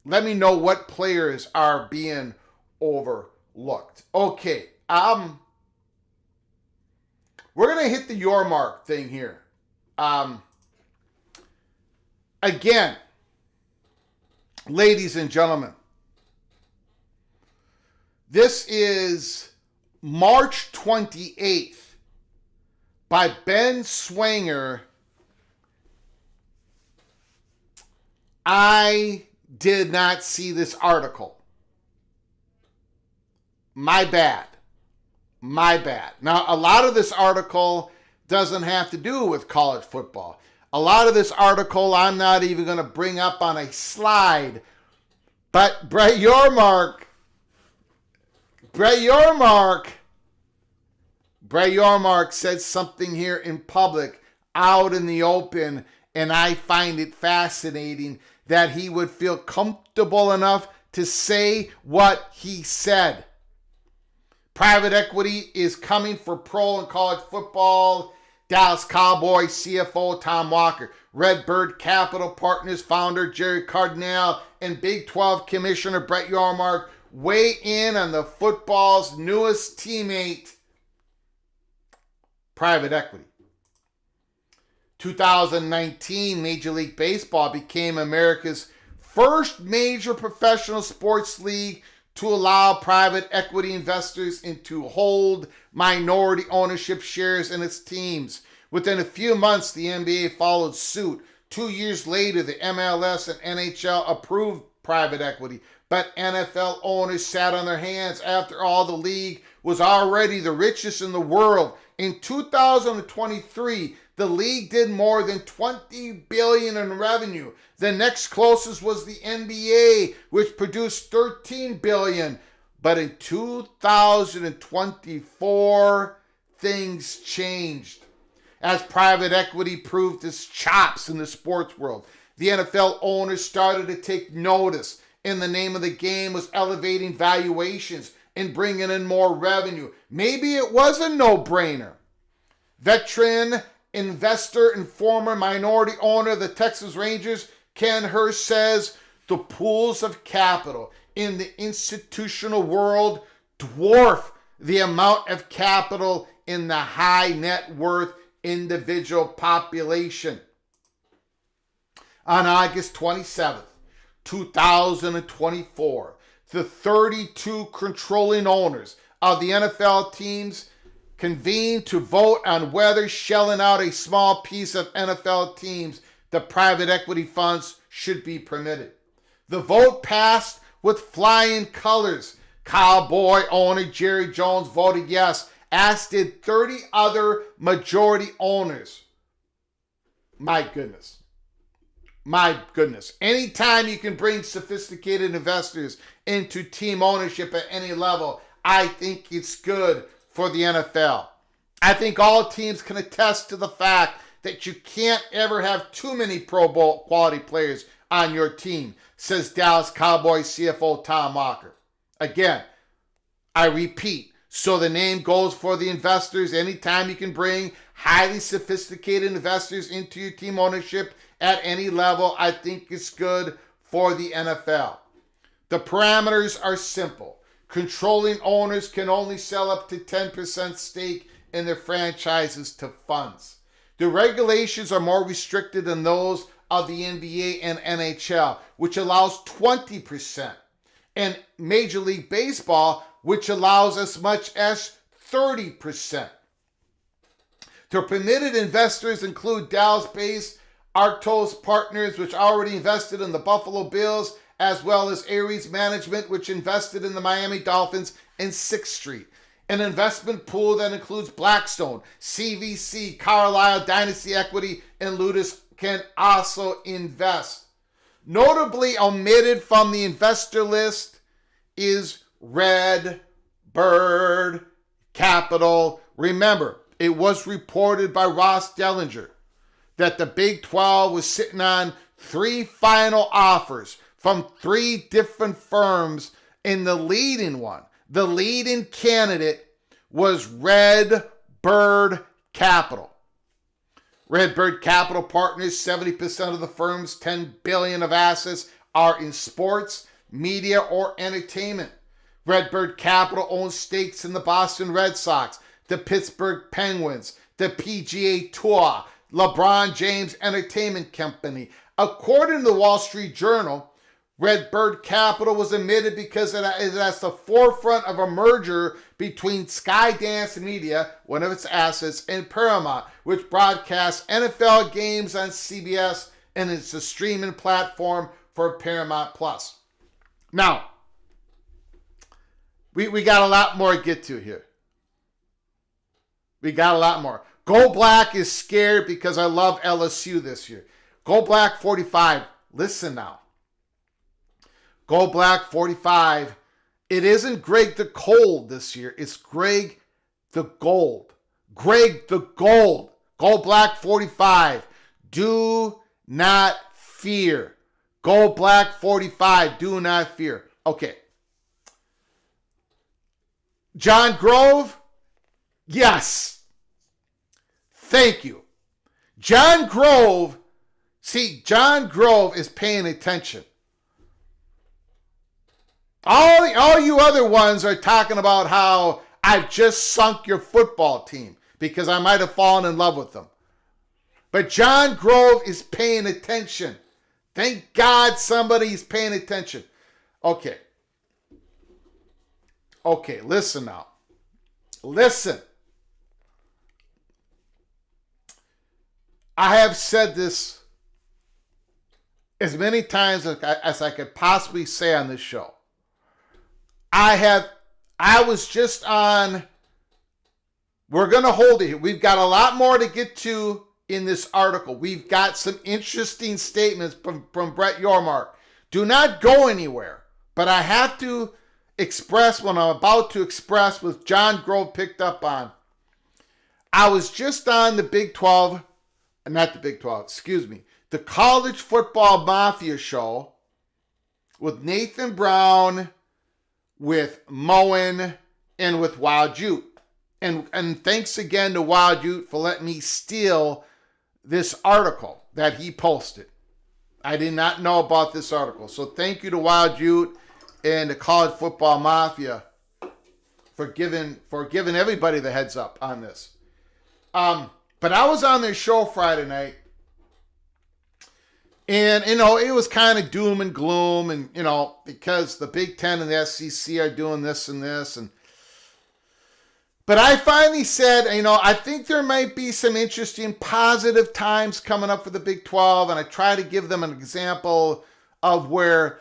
Let me know what players are being overlooked. Okay, we're gonna hit the Yormark thing here. Again, ladies and gentlemen, this is March 28th by Ben Swanger. I did not see this article. My bad. Now, a lot of this article doesn't have to do with college football. A lot of this article I'm not even going to bring up on a slide. But Brett Yormark said something here in public, out in the open, and I find it fascinating that he would feel comfortable enough to say what he said. Private equity is coming for pro and college football. Dallas Cowboys CFO Tom Walker, Redbird Capital Partners founder Jerry Cardinale, and Big 12 Commissioner Brett Yormark weigh in on the football's newest teammate, private equity. 2019, Major League Baseball became America's first major professional sports league to allow private equity investors to hold minority ownership shares in its teams. Within a few months, the NBA followed suit. 2 years later, the MLS and NHL approved private equity. But NFL owners sat on their hands after all. The league was already the richest in the world. In 2023, the league did more than $20 billion in revenue. The next closest was the NBA, which produced $13 billion. But in 2024, things changed. As private equity proved its chops in the sports world, the NFL owners started to take notice. And the name of the game was elevating valuations and bringing in more revenue. Maybe it was a no-brainer. Veteran investor and former minority owner of the Texas Rangers, Ken Hurst, says the pools of capital in the institutional world dwarf the amount of capital in the high net worth individual population. On August 27th, 2024, the 32 controlling owners of the NFL teams convened to vote on whether shelling out a small piece of NFL teams to private equity funds should be permitted. The vote passed with flying colors. Cowboy owner Jerry Jones voted yes, as did 30 other majority owners. My goodness. My goodness. Anytime you can bring sophisticated investors into team ownership at any level, I think it's good for the NFL. I think all teams can attest to the fact that you can't ever have too many Pro Bowl quality players on your team, says Dallas Cowboys CFO Tom Walker. Again, I repeat, so the name goes for the investors. Anytime you can bring highly sophisticated investors into your team ownership at any level, I think it's good for the NFL. The parameters are simple. Controlling owners can only sell up to 10% stake in their franchises to funds. The regulations are more restricted than those of the NBA and NHL, which allows 20%, and Major League Baseball, which allows as much as 30%. The permitted investors include Dallas-based Arctos Partners, which already invested in the Buffalo Bills, as well as Ares Management, which invested in the Miami Dolphins and Sixth Street. An investment pool that includes Blackstone, CVC, Carlyle, Dynasty Equity, and Ludus can also invest. Notably omitted from the investor list is Red Bird Capital. Remember, it was reported by Ross Dellinger that the Big 12 was sitting on 3 final offers from 3 different firms, and the leading candidate was Red Bird Capital. Red Bird Capital Partners, 70% of the firm's $10 billion of assets are in sports, media, or entertainment. Red Bird Capital owns stakes in the Boston Red Sox, the Pittsburgh Penguins, the PGA Tour, LeBron James Entertainment Company. According to the Wall Street Journal, Red Bird Capital was admitted because it is at the forefront of a merger between Skydance Media, one of its assets, and Paramount, which broadcasts NFL games on CBS, and it's a streaming platform for Paramount Plus. Now, we got a lot more to get to here. We got a lot more. Go Black is scared because I love LSU this year. Go Black 45. Listen now. Go Black 45. It isn't Greg the Cold this year. It's Greg the Gold. Greg the Gold. Go Black 45. Do not fear. Go Black 45. Do not fear. Okay. John Grove? Yes. Thank you. John Grove. See, John Grove is paying attention. All you other ones are talking about how I've just sunk your football team because I might have fallen in love with them. But John Grove is paying attention. Thank God somebody's paying attention. Okay, listen now. Listen. I have said this as many times as I could possibly say on this show. I was just on, we're going to hold it here. We've got a lot more to get to in this article. We've got some interesting statements from Brett Yormark. Do not go anywhere, but I have to express what I'm about to express, what John Grove picked up on. I was just on the Big 12, not the Big 12, excuse me, the College Football Mafia show with Nathan Brown, with Moen, and with Wild Ute. And thanks again to Wild Ute for letting me steal this article that he posted. I did not know about this article. So thank you to Wild Ute and the College Football Mafia for giving everybody the heads up on this. But I was on their show Friday night, and, it was kind of doom and gloom, and, because the Big Ten and the SEC are doing this and this, but I finally said, I think there might be some interesting positive times coming up for the Big 12, and I try to give them an example of where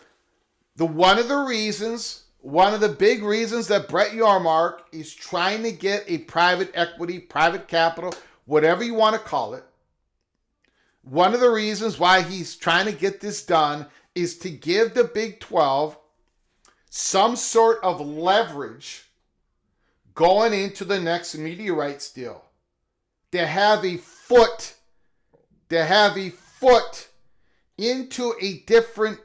one of the big reasons that Brett Yormark is trying to get a private equity, private capital, whatever you want to call it. One of the reasons why he's trying to get this done is to give the Big 12 some sort of leverage going into the next media rights deal. To have a foot into a different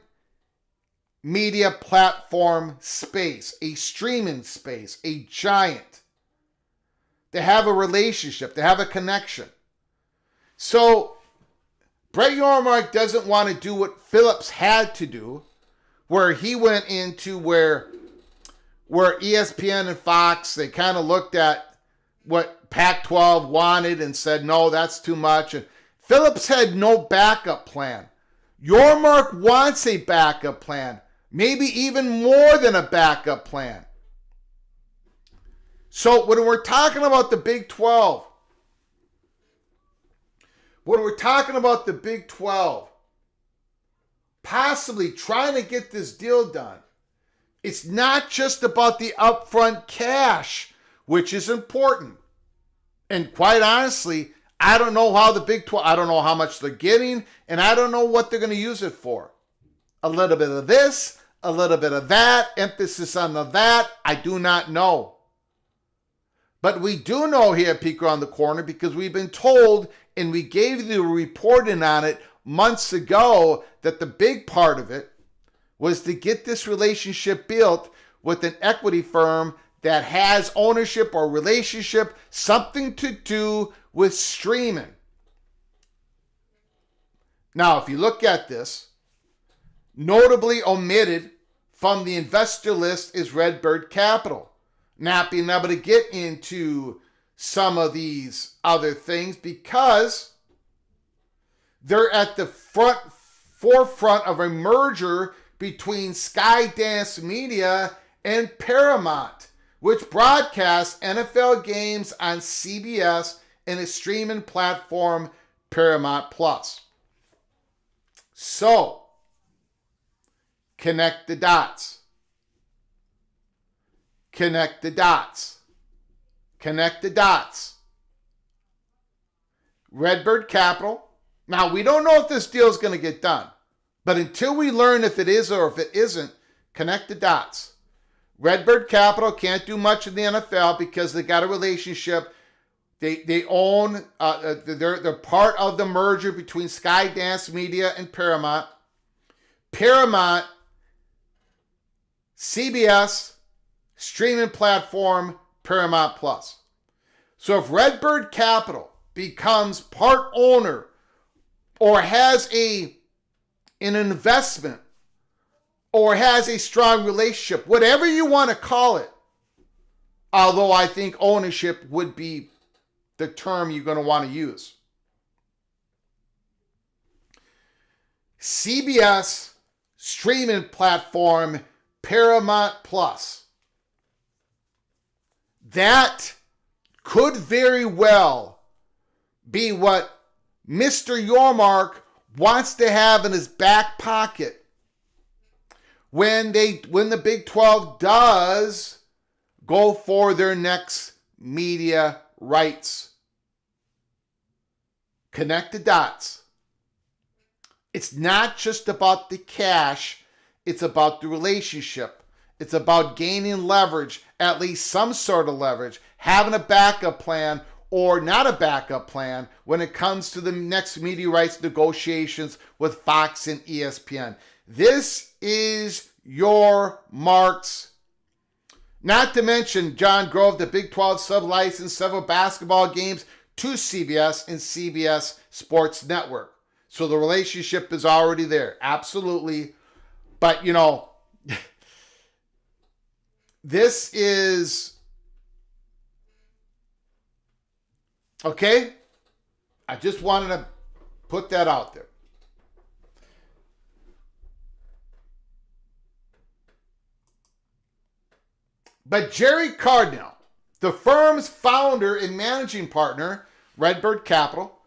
media platform space, a streaming space, a giant. To have a relationship, to have a connection. So Brett Yormark doesn't want to do what Phillips had to do, where he went into where ESPN and Fox, they kind of looked at what Pac-12 wanted and said, no, that's too much. And Phillips had no backup plan. Yormark wants a backup plan, maybe even more than a backup plan. So when we're talking about the Big 12, possibly trying to get this deal done, it's not just about the upfront cash, which is important. And quite honestly, I don't know how the Big 12, I don't know how much they're getting, and I don't know what they're going to use it for. A little bit of this, a little bit of that, emphasis on the that, I do not know. But we do know here at Peek Around the Corner, because we've been told, and we gave you the reporting on it months ago, that the big part of it was to get this relationship built with an equity firm that has ownership or relationship, something to do with streaming. Now, if you look at this, notably omitted from the investor list is Redbird Capital. Not being able to get into some of these other things because they're at the forefront of a merger between Skydance Media and Paramount, which broadcasts NFL games on CBS and its streaming platform Paramount Plus. So, connect the dots. Connect the dots. Connect the dots. Redbird Capital. Now, we don't know if this deal is going to get done. But until we learn if it is or if it isn't, connect the dots. Redbird Capital can't do much in the NFL because they got a relationship. They own, they're part of the merger between Skydance Media and Paramount. Paramount, CBS, streaming platform, Paramount Plus. So if Redbird Capital becomes part owner or has an investment or has a strong relationship, whatever you want to call it, although I think ownership would be the term you're going to want to use. CBS streaming platform Paramount Plus. That could very well be what Mr. Yormark wants to have in his back pocket when the Big 12 does go for their next media rights. Connect the dots. It's not just about the cash, it's about the relationship. It's about gaining leverage, at least some sort of leverage, having a backup plan or not a backup plan when it comes to the next media rights negotiations with Fox and ESPN. This is Yormark's. Not to mention John Grove, the Big 12 sub-licensed several basketball games to CBS and CBS Sports Network. So the relationship is already there. Absolutely. But, you know, this is... Okay? I just wanted to put that out there. But Jerry Cardinal, the firm's founder and managing partner, Redbird Capital,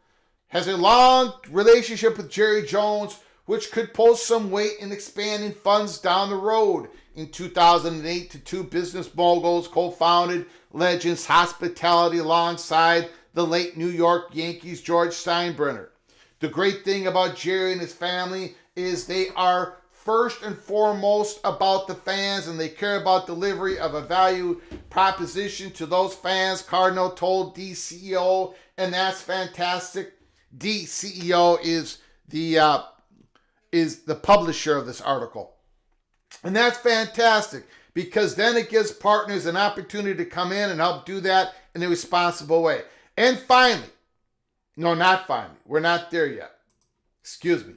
has a long relationship with Jerry Jones, which could pull some weight in expanding funds down the road. In 2008, the two business moguls co-founded Legends Hospitality alongside the late New York Yankees George Steinbrenner. The great thing about Jerry and his family is they are first and foremost about the fans, and they care about delivery of a value proposition to those fans, Cardinal told DCEO, and that's fantastic. DCEO is the publisher of this article. And that's fantastic because then it gives partners an opportunity to come in and help do that in a responsible way. And finally, no, not finally, we're not there yet. Excuse me.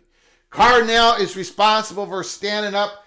Cardinal is responsible for standing up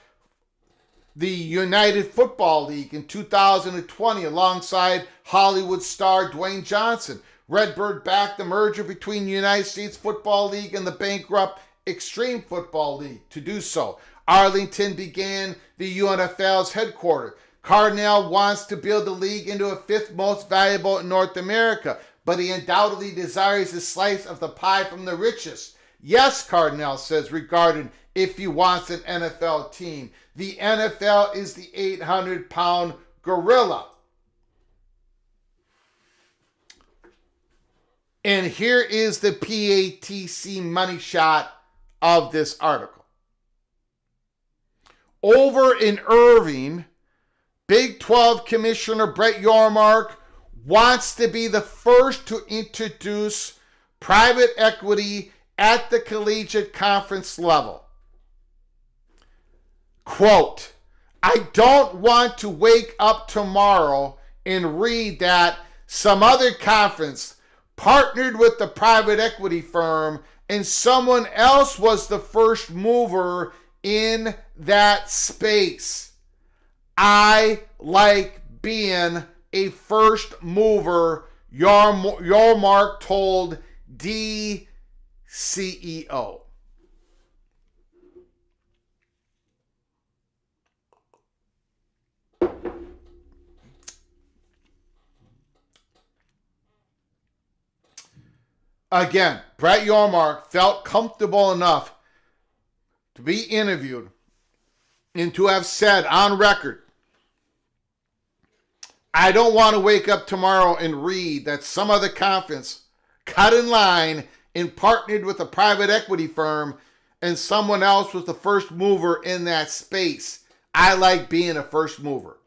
the United Football League in 2020 alongside Hollywood star Dwayne Johnson. Redbird backed the merger between the United States Football League and the bankrupt Extreme Football League. To do so, Arlington began the UNFL's headquarters. Cardinal wants to build the league into a fifth most valuable in North America, but he undoubtedly desires a slice of the pie from the richest. Yes, Cardinal says regarding if he wants an NFL team. The NFL is the 800-pound gorilla. And here is the PATC money shot of this article. Over in Irving, Big 12 Commissioner Brett Yormark wants to be the first to introduce private equity at the collegiate conference level. Quote, I don't want to wake up tomorrow and read that some other conference partnered with the private equity firm and someone else was the first mover in that space. I like being a first mover, Yormark told DCEO. Again, Brett Yormark felt comfortable enough to be interviewed and to have said on record, I don't want to wake up tomorrow and read that some other conference cut in line and partnered with a private equity firm and someone else was the first mover in that space. I like being a first mover.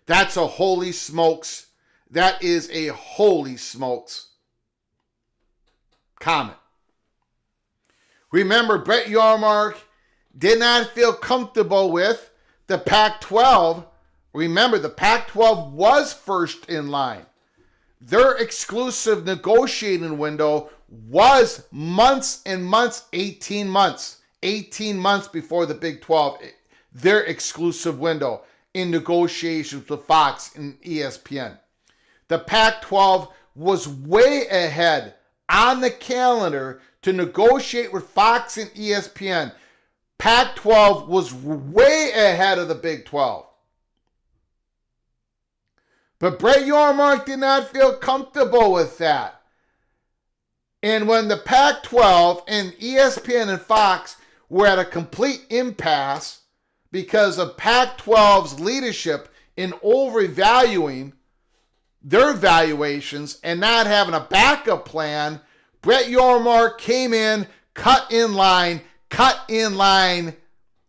That's a holy smokes. That is a holy smokes comment. Remember, Brett Yormark did not feel comfortable with the Pac-12. Remember, the Pac-12 was first in line. Their exclusive negotiating window was months and months, 18 months. 18 months before the Big 12, their exclusive window in negotiations with Fox and ESPN. The Pac-12 was way ahead on the calendar to negotiate with Fox and ESPN. Pac-12 was way ahead of the Big 12. But Brett Yormark did not feel comfortable with that. And when the Pac-12 and ESPN and Fox were at a complete impasse because of Pac-12's leadership in overvaluing their valuations and not having a backup plan, Brett Yormark came in, cut in line,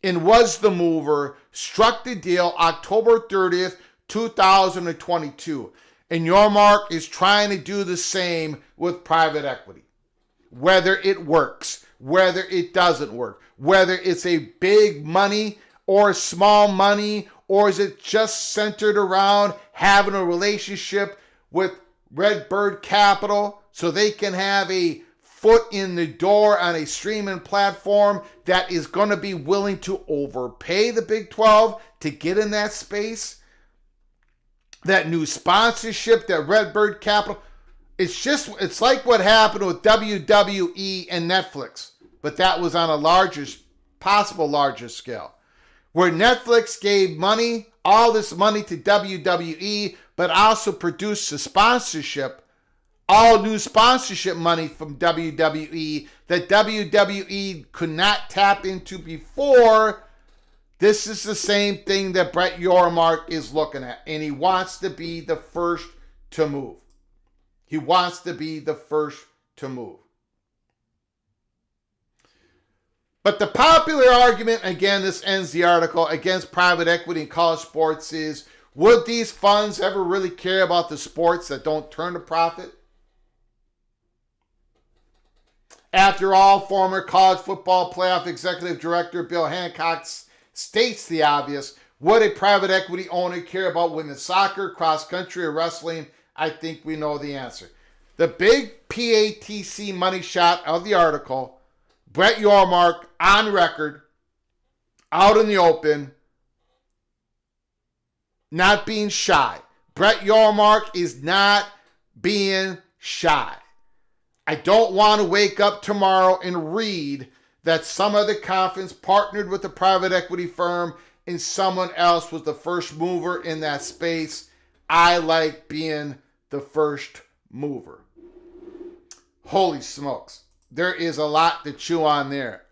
and was the mover, struck the deal October 30th, 2022. And Yormark is trying to do the same with private equity. Whether it works, whether it doesn't work, whether it's a big money or small money, or is it just centered around having a relationship with Redbird Capital so they can have a foot in the door on a streaming platform that is going to be willing to overpay the Big 12 to get in that space? That new sponsorship, that Redbird Capital, it's like what happened with WWE and Netflix, but that was on a possible larger scale, where Netflix gave money, all this money to WWE, but also produced a sponsorship, all new sponsorship money from WWE that WWE could not tap into before. This is the same thing that Brett Yormark is looking at, and he wants to be the first to move. He wants to be the first to move. But the popular argument, again, this ends the article, against private equity in college sports is, would these funds ever really care about the sports that don't turn a profit? After all, former college football playoff executive director Bill Hancock states the obvious. Would a private equity owner care about women's soccer, cross country, or wrestling? I think we know the answer. The big PATC money shot of the article, Brett Yormark on record, out in the open, not being shy. Brett Yormark is not being shy. I don't want to wake up tomorrow and read that some other conference partnered with a private equity firm and someone else was the first mover in that space. I like being the first mover. Holy smokes. There is a lot to chew on there.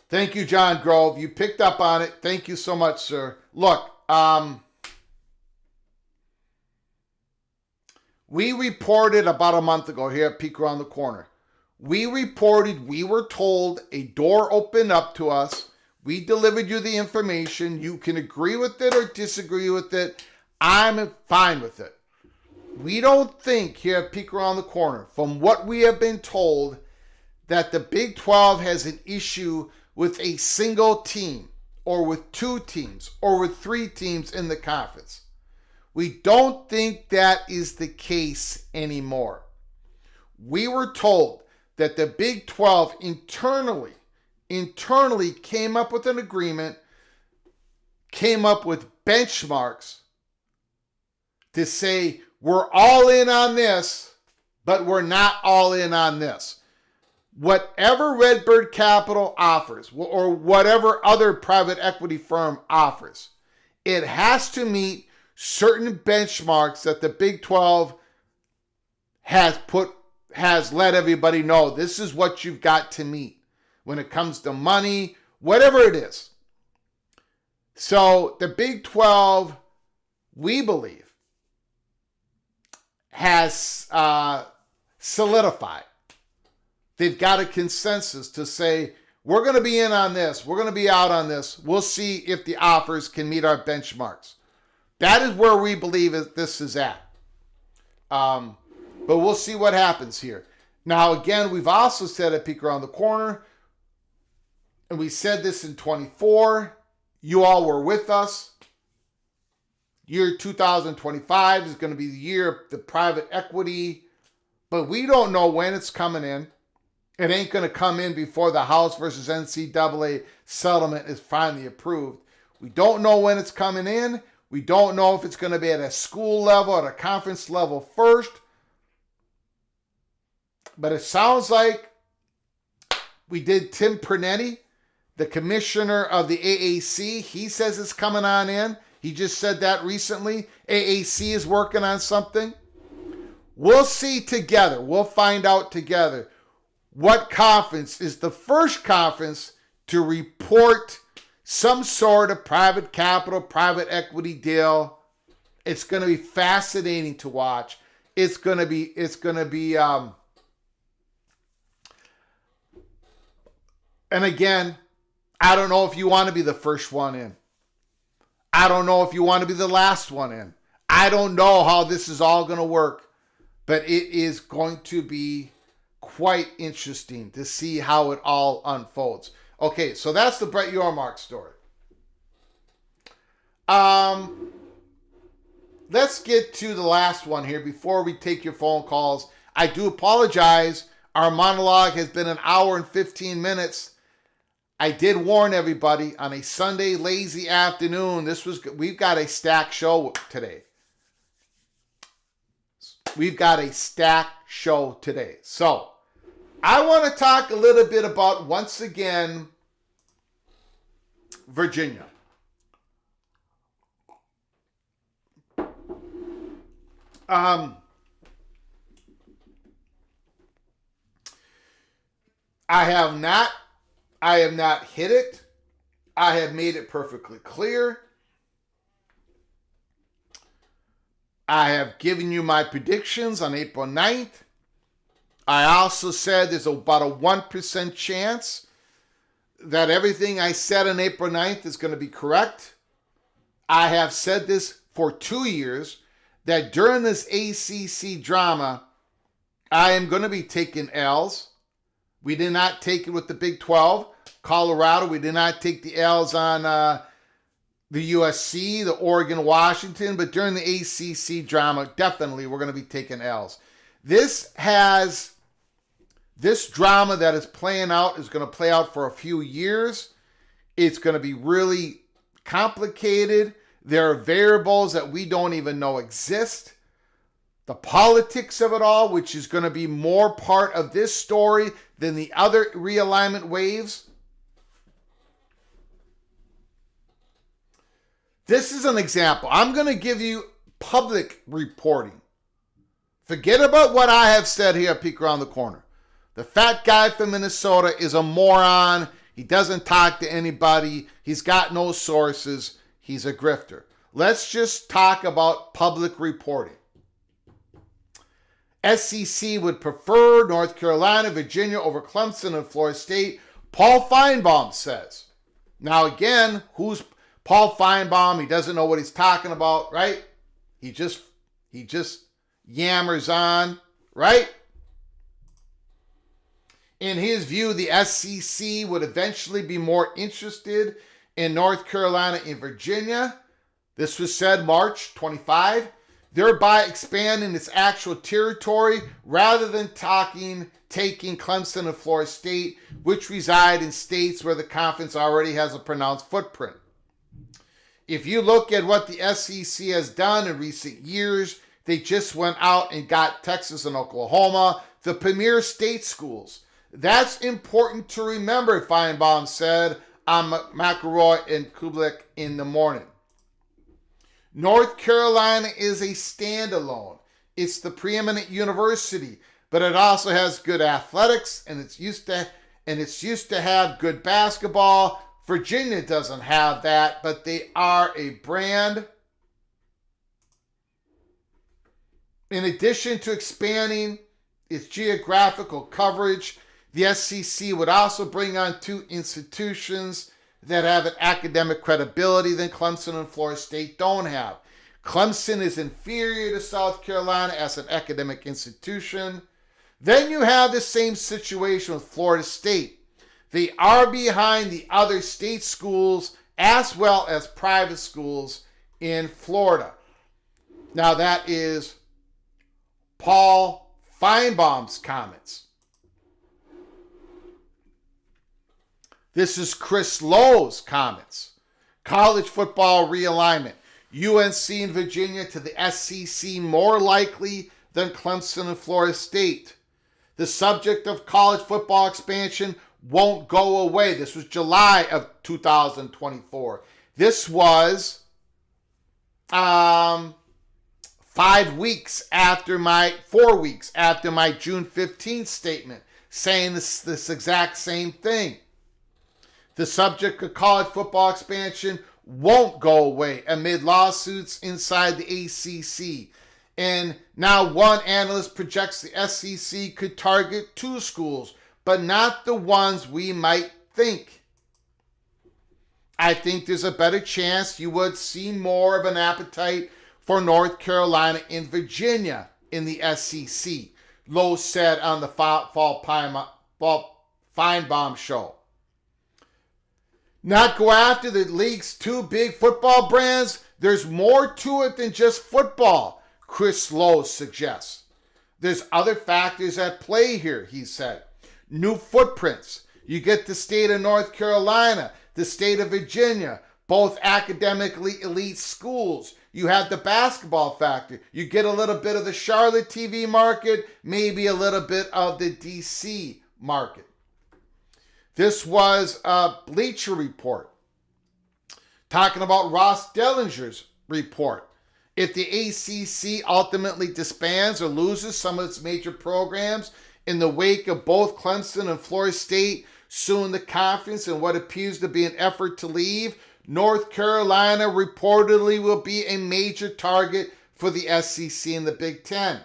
Thank you, John Grove. You picked up on it. Thank you so much, sir. Look, we reported about a month ago here at Peek Around the Corner. We were told a door opened up to us. We delivered you the information. You can agree with it or disagree with it. I'm fine with it. We don't think here at Peek Around the Corner, from what we have been told, that the Big 12 has an issue with a single team, or with two teams, or with three teams in the conference. We don't think that is the case anymore. We were told that the Big 12 internally came up with an agreement, came up with benchmarks to say, we're all in on this, but we're not all in on this. Whatever Redbird Capital offers, or whatever other private equity firm offers, it has to meet certain benchmarks that the Big 12 has let everybody know. This is what you've got to meet when it comes to money, whatever it is. So the Big 12, we believe, has solidified. They've got a consensus to say, we're going to be in on this, we're going to be out on this. We'll see if the offers can meet our benchmarks. That is where we believe this is at. But we'll see what happens here. Now, again, we've also said at Peek Around the Corner, and we said this in 24, you all were with us. Year 2025 is going to be the year of the private equity, but we don't know when it's coming in. It ain't going to come in before the House versus NCAA settlement is finally approved. We don't know when it's coming in. We don't know if it's going to be at a school level, at a conference level first. But it sounds like we did Tim Pernetti, the commissioner of the AAC. He says it's coming on in. He just said that recently. AAC is working on something. We'll see together. We'll find out together what conference is the first conference to report some sort of private capital, private equity deal. It's going to be fascinating to watch. It's going to be, and again, I don't know if you want to be the first one in. I don't know if you want to be the last one in. I don't know how this is all going to work, but it is going to be quite interesting to see how it all unfolds. Okay, so that's the Brett Yormark story. Let's get to the last one here before we take your phone calls. I do apologize. Our monologue has been an hour and 15 minutes. I did warn everybody on a Sunday lazy afternoon. We've got a stacked show today. We've got a stacked show today. So I want to talk a little bit about, once again, Virginia. I have not hit it. I have made it perfectly clear. I have given you my predictions on April 9th. I also said there's about a 1% chance that everything I said on April 9th is going to be correct. I have said this for 2 years, that during this ACC drama, I am going to be taking L's. We did not take it with the Big 12. Colorado, we did not take the L's on the USC, the Oregon, Washington, but during the ACC drama, definitely we're going to be taking L's. This drama that is playing out is going to play out for a few years. It's going to be really complicated. There are variables that we don't even know exist. The politics of it all, which is going to be more part of this story than the other realignment waves. This is an example. I'm going to give you public reporting. Forget about what I have said here at Peek Around the Corner. The fat guy from Minnesota is a moron. He doesn't talk to anybody. He's got no sources. He's a grifter. Let's just talk about public reporting. SEC would prefer North Carolina, Virginia over Clemson and Florida State, Paul Feinbaum says. Now again, who's Paul Feinbaum? He doesn't know what he's talking about, right? He just yammers on, right? In his view, the SEC would eventually be more interested in North Carolina and Virginia. This was said March 25, thereby expanding its actual territory rather than taking Clemson and Florida State, which reside in states where the conference already has a pronounced footprint. If you look at what the SEC has done in recent years, they just went out and got Texas and Oklahoma, the premier state schools. That's important to remember, Feinbaum said on McElroy and Kublik in the morning. North Carolina is a standalone. It's the preeminent university, but it also has good athletics, and it's used to have good basketball. Virginia doesn't have that, but they are a brand. In addition to expanding its geographical coverage, the SEC would also bring on two institutions that have an academic credibility than Clemson and Florida State don't have. Clemson is inferior to South Carolina as an academic institution. Then you have the same situation with Florida State. They are behind the other state schools as well as private schools in Florida. Now that is Paul Feinbaum's comments. This is Chris Lowe's comments. College football realignment. UNC and Virginia to the SEC more likely than Clemson and Florida State. The subject of college football expansion won't go away. This was July of 2024. This was 4 weeks after my June 15th statement, saying this exact same thing. The subject of college football expansion won't go away amid lawsuits inside the ACC. And now one analyst projects the SEC could target 2 schools, but not the ones we might think. I think there's a better chance you would see more of an appetite for North Carolina and Virginia in the SEC, Lowe said on the Feinbaum show. Not go after the league's 2 big football brands? There's more to it than just football, Chris Lowe suggests. There's other factors at play here, he said. New footprints. You get the state of North Carolina, the state of Virginia, both academically elite schools. You have the basketball factor. You get a little bit of the Charlotte TV market, maybe a little bit of the DC market. This was a Bleacher Report talking about Ross Dellinger's report. If the ACC ultimately disbands or loses some of its major programs in the wake of both Clemson and Florida State suing the conference in what appears to be an effort to leave, North Carolina reportedly will be a major target for the SEC and the Big Ten.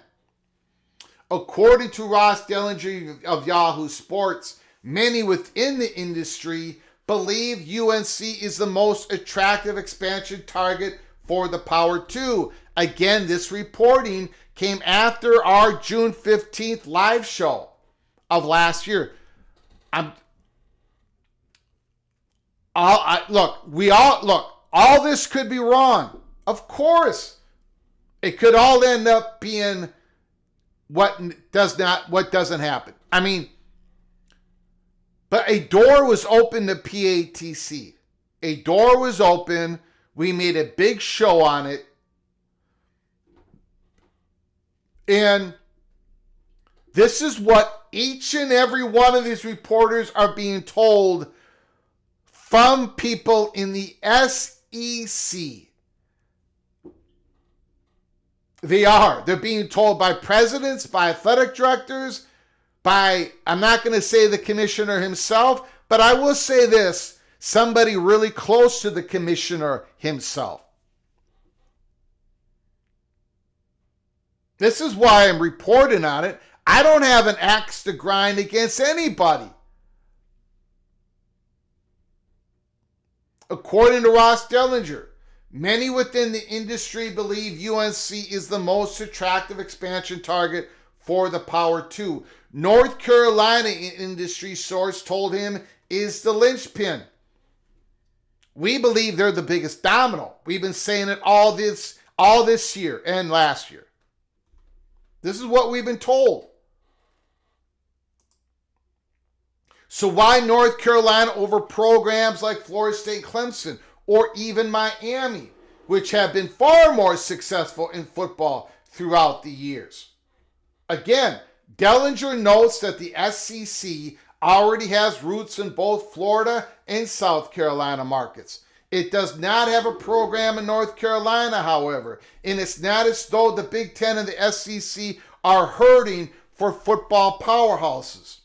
According to Ross Dellinger of Yahoo Sports, many within the industry believe UNC is the most attractive expansion target for the Power 2. Again, this reporting came after our June 15th live show of last year. All this could be wrong. Of course. It could all end up being what doesn't happen. I mean, but a door was open to PATC. A door was open. We made a big show on it. And this is what each and every one of these reporters are being told from people in the SEC. They're being told by presidents, by athletic directors, I'm not going to say the commissioner himself, but I will say this, somebody really close to the commissioner himself. This is why I'm reporting on it. I don't have an axe to grind against anybody. According to Ross Dellinger, many within the industry believe UNC is the most attractive expansion target for the Power 2. North Carolina industry source told him is the linchpin. We believe they're the biggest domino. We've been saying it all this year and last year. This is what we've been told. So why North Carolina over programs like Florida State, Clemson, or even Miami, which have been far more successful in football throughout the years? Again, Dellinger notes that the SEC already has roots in both Florida and South Carolina markets. It does not have a program in North Carolina, however, and it's not as though the Big Ten and the SEC are hurting for football powerhouses.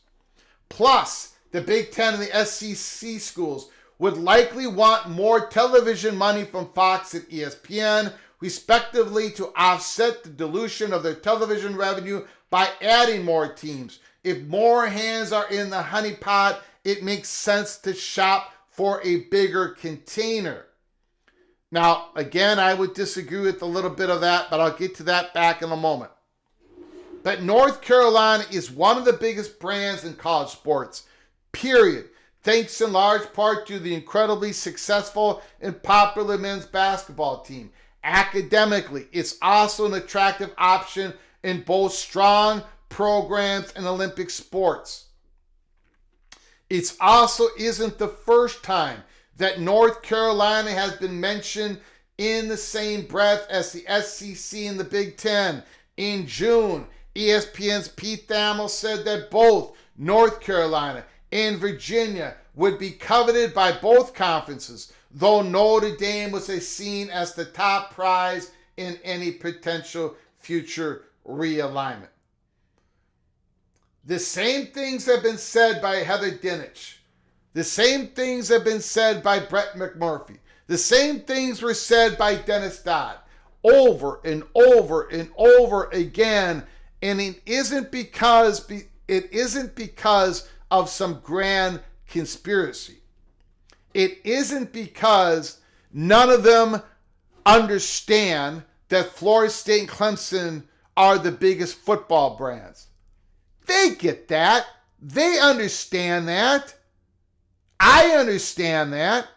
Plus, the Big Ten and the SEC schools would likely want more television money from Fox and ESPN, respectively, to offset the dilution of their television revenue by adding more teams. If more hands are in the honeypot, it makes sense to shop for a bigger container. Now, again, I would disagree with a little bit of that, but I'll get to that back in a moment. But North Carolina is one of the biggest brands in college sports, period. Thanks in large part to the incredibly successful and popular men's basketball team. Academically, it's also an attractive option in both strong programs and Olympic sports. It also isn't the first time that North Carolina has been mentioned in the same breath as the SEC and the Big Ten. In June, ESPN's Pete Thamel said that both North Carolina and Virginia would be coveted by both conferences, though Notre Dame was seen as the top prize in any potential future realignment. The same things have been said by Heather Dinich. The same things have been said by Brett McMurphy. The same things were said by Dennis Dodd over and over and over again. And it isn't because of some grand conspiracy. It isn't because none of them understand that Florida State and Clemson are the biggest football brands. They get that. They understand that. I understand that.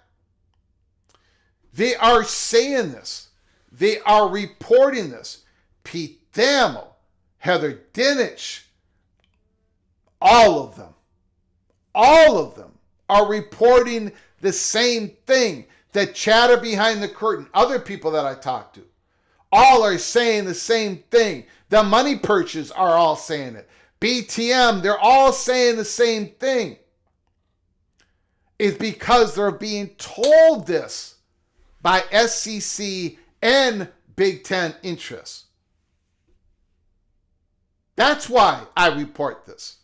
They are saying this. They are reporting this. Pete Thamel, Heather Dinich, all of them are reporting the same thing. That chatter behind the curtain, other people that I talk to, all are saying the same thing. The money purchase are all saying it. BTM, they're all saying the same thing. It's because they're being told this by SEC and Big Ten interests. That's why I report this.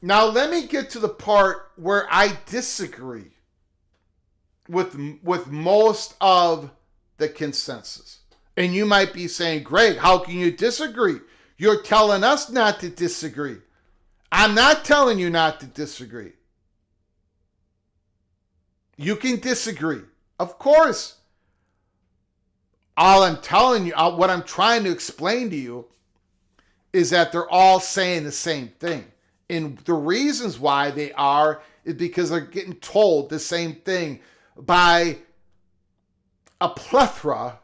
Now let me get to the part where I disagree with most of the consensus. And you might be saying, Greg, how can you disagree? You're telling us not to disagree. I'm not telling you not to disagree. You can disagree. Of course. All I'm telling you, what I'm trying to explain to you is that they're all saying the same thing. And the reasons why they are is because they're getting told the same thing by a plethora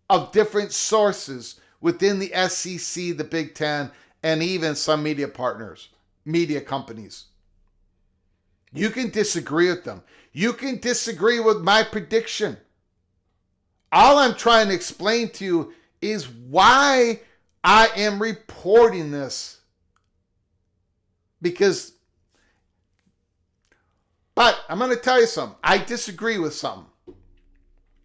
of different sources within the SEC, the Big Ten, and even some media partners, media companies. You can disagree with them. You can disagree with my prediction. All I'm trying to explain to you is why I am reporting this. But I'm going to tell you something. I disagree with something.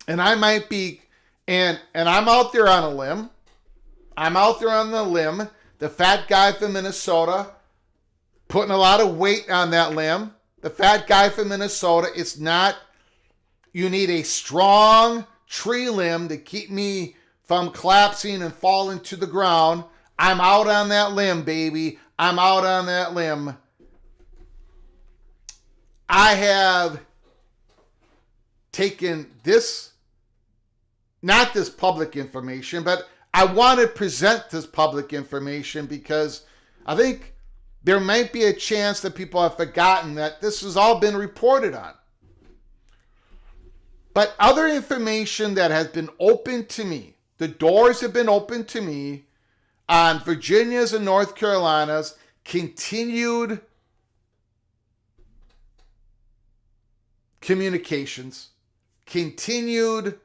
And I might be, and I'm out there on a limb. I'm out there on the limb. The fat guy from Minnesota, putting a lot of weight on that limb. The fat guy from Minnesota, it's not, you need a strong tree limb to keep me from collapsing and falling to the ground. I'm out on that limb, baby. I'm out on that limb. I have taken this, not this public information, but I want to present this public information because I think there might be a chance that people have forgotten that this has all been reported on. But other information that has been open to me, the doors have been open to me on Virginia's and North Carolina's continued communications, continued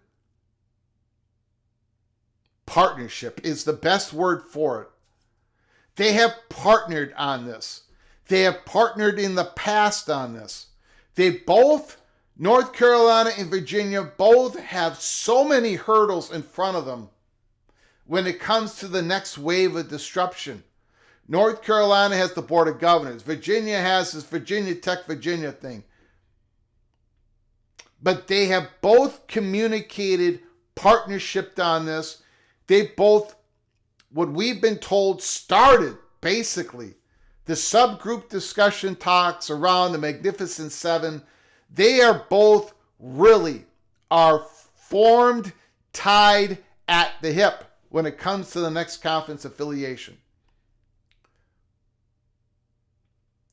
partnership is the best word for it. They have partnered on this. They have partnered in the past on this. They both, North Carolina and Virginia, both have so many hurdles in front of them when it comes to the next wave of disruption. North Carolina has the Board of Governors. Virginia has this Virginia Tech Virginia thing. But they have both communicated, partnershiped on this. They both, what we've been told, started basically the subgroup discussion talks around the Magnificent Seven. They are both really are formed, tied at the hip when it comes to the next conference affiliation.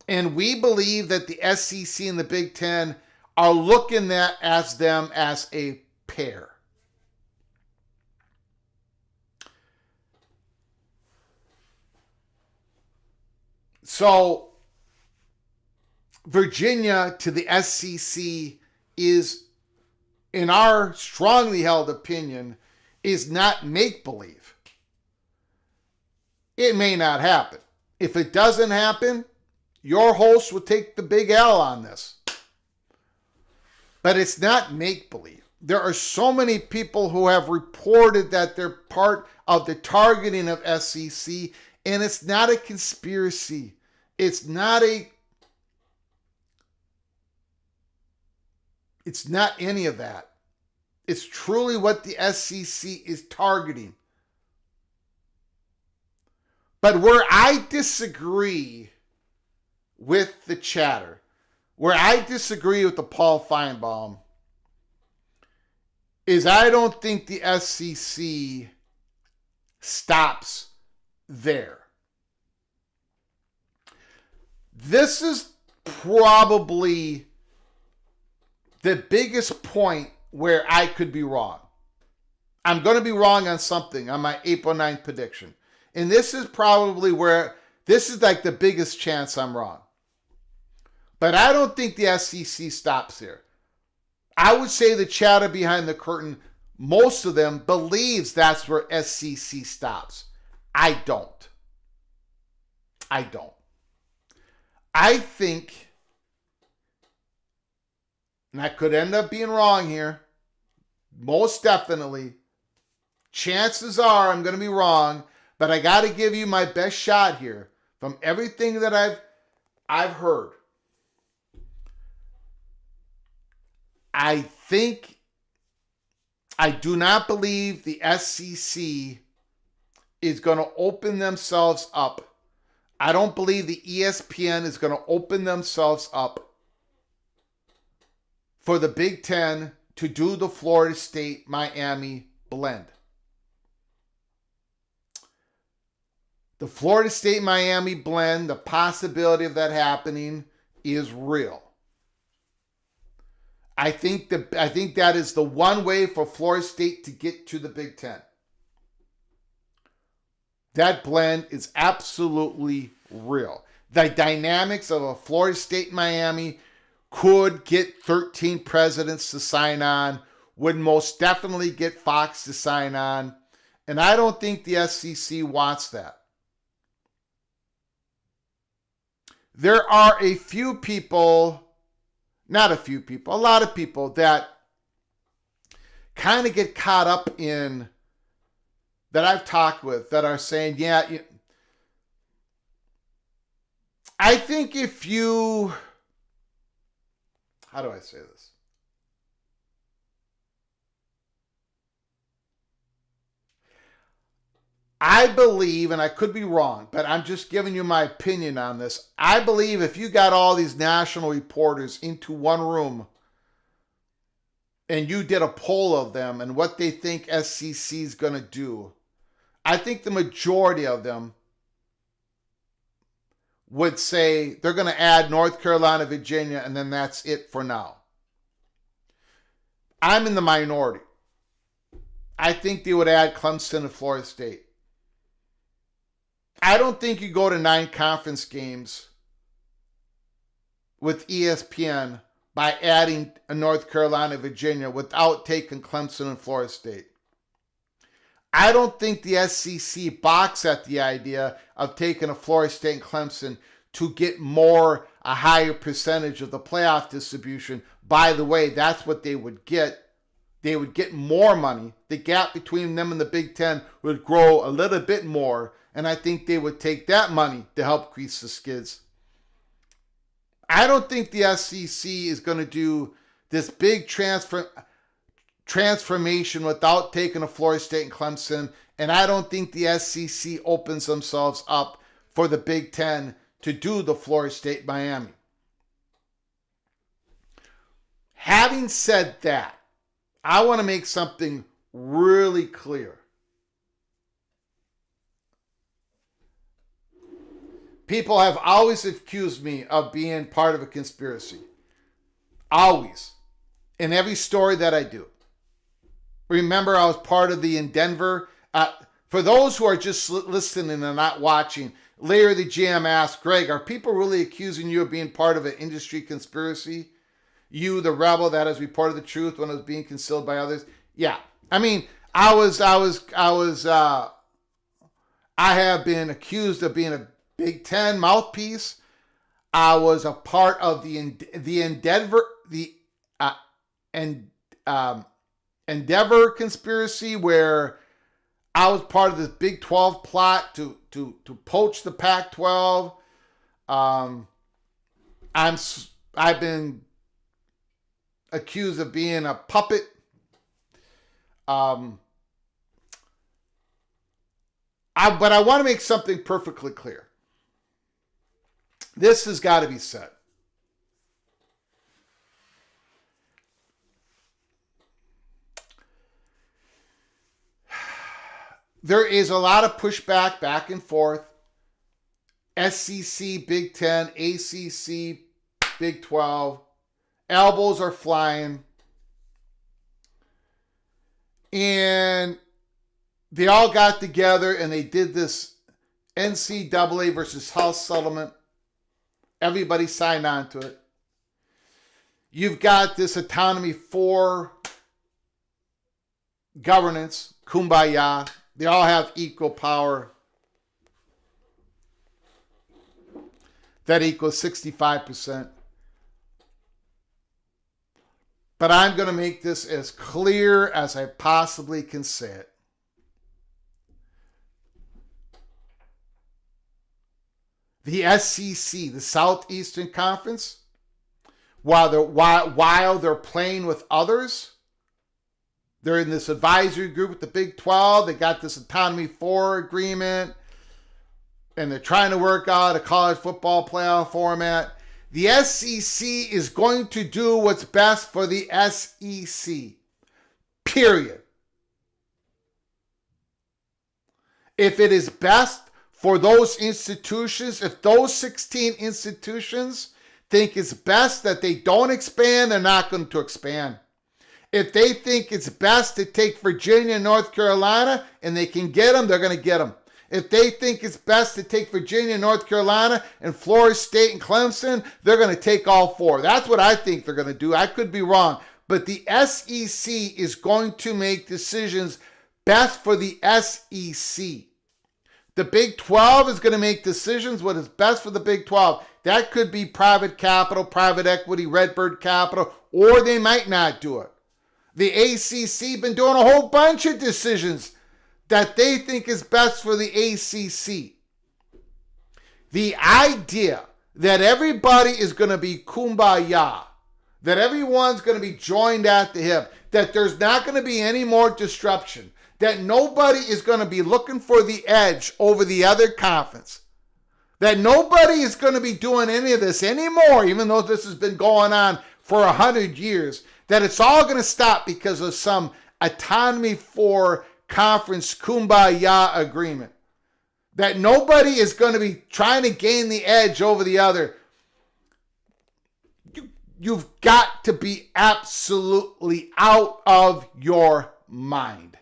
And we believe that the SEC and the Big Ten are looking at them as a pair. So Virginia to the SEC is, in our strongly held opinion, is not make-believe. It may not happen. If it doesn't happen, your host will take the big L on this. But it's not make-believe. There are so many people who have reported that they're part of the targeting of SEC, and it's not a conspiracy. It's not any of that. It's truly what the SEC is targeting. But where I disagree with the chatter, where I disagree with the Paul Feinbaum, is I don't think the SEC stops there. This is probably the biggest point where I could be wrong. I'm going to be wrong on something on my April 9th prediction. And this is probably this is like the biggest chance I'm wrong. But I don't think the SEC stops here. I would say the chatter behind the curtain, most of them believes that's where SEC stops. I don't. I think, and I could end up being wrong here, most definitely, chances are I'm going to be wrong, but I got to give you my best shot here from everything that I've heard. I do not believe the SEC is going to open themselves up. I don't believe the ESPN is going to open themselves up for the Big Ten to do the Florida State-Miami blend. The Florida State-Miami blend, the possibility of that happening is real. I think that is the one way for Florida State to get to the Big Ten. That blend is absolutely real. The dynamics of a Florida State-Miami could get 13 presidents to sign on, would most definitely get Fox to sign on, and I don't think the SEC wants that. There are a lot of people that kind of get caught up in, that I've talked with, that are saying, I think how do I say this? I believe, and I could be wrong, but I'm just giving you my opinion on this. I believe if you got all these national reporters into one room and you did a poll of them and what they think SEC is going to do, I think the majority of them would say they're going to add North Carolina, Virginia, and then that's it for now. I'm in the minority. I think they would add Clemson and Florida State. I don't think you go to 9 conference games with ESPN by adding a North Carolina, Virginia without taking Clemson and Florida State. I don't think the SEC balks at the idea of taking a Florida State and Clemson to get a higher percentage of the playoff distribution. By the way, that's what they would get. They would get more money. The gap between them and the Big Ten would grow a little bit more, and I think they would take that money to help grease the skids. I don't think the SEC is going to do this big transformation without taking a Florida State and Clemson, and I don't think the SEC opens themselves up for the Big Ten to do the Florida State-Miami. Having said that, I want to make something really clear. People have always accused me of being part of a conspiracy. Always. In every story that I do. Remember, I was part of the in Denver. For those who are just listening and not watching, Larry the GM asked, Greg, are people really accusing you of being part of an industry conspiracy? You, the rebel that has reported the truth when it was being concealed by others? Yeah. I mean, I have been accused of being a Big Ten mouthpiece. I was a part of the Denver. and Endeavor conspiracy where I was part of this Big 12 plot to poach the Pac-12. I've been accused of being a puppet. But I want to make something perfectly clear. This has got to be said. There is a lot of pushback back and forth. SEC, Big 10, ACC, Big 12. Elbows are flying. And they all got together and they did this NCAA versus House settlement. Everybody signed on to it. You've got this autonomy for governance, kumbaya. They all have equal power. That equals 65%. But I'm going to make this as clear as I possibly can say it. The SEC, the Southeastern Conference, while they're playing with others, they're in this advisory group with the Big 12. They got this Autonomy 4 agreement, and they're trying to work out a college football playoff format. The SEC is going to do what's best for the SEC. Period. If it is best for those institutions, if those 16 institutions think it's best that they don't expand, they're not going to expand. If they think it's best to take Virginia and North Carolina and they can get them, they're going to get them. If they think it's best to take Virginia, North Carolina, and Florida State and Clemson, they're going to take all four. That's what I think they're going to do. I could be wrong. But the SEC is going to make decisions best for the SEC. The Big 12 is going to make decisions what is best for the Big 12. That could be private capital, private equity, Redbird capital, or they might not do it. The ACC been doing a whole bunch of decisions that they think is best for the ACC. The idea that everybody is going to be kumbaya, that everyone's going to be joined at the hip, that there's not going to be any more disruption, that nobody is going to be looking for the edge over the other conference, that nobody is going to be doing any of this anymore, even though this has been going on for 100 years, that it's all going to stop because of some autonomy for conference kumbaya agreement, that nobody is going to be trying to gain the edge over the other. You've got to be absolutely out of your mind.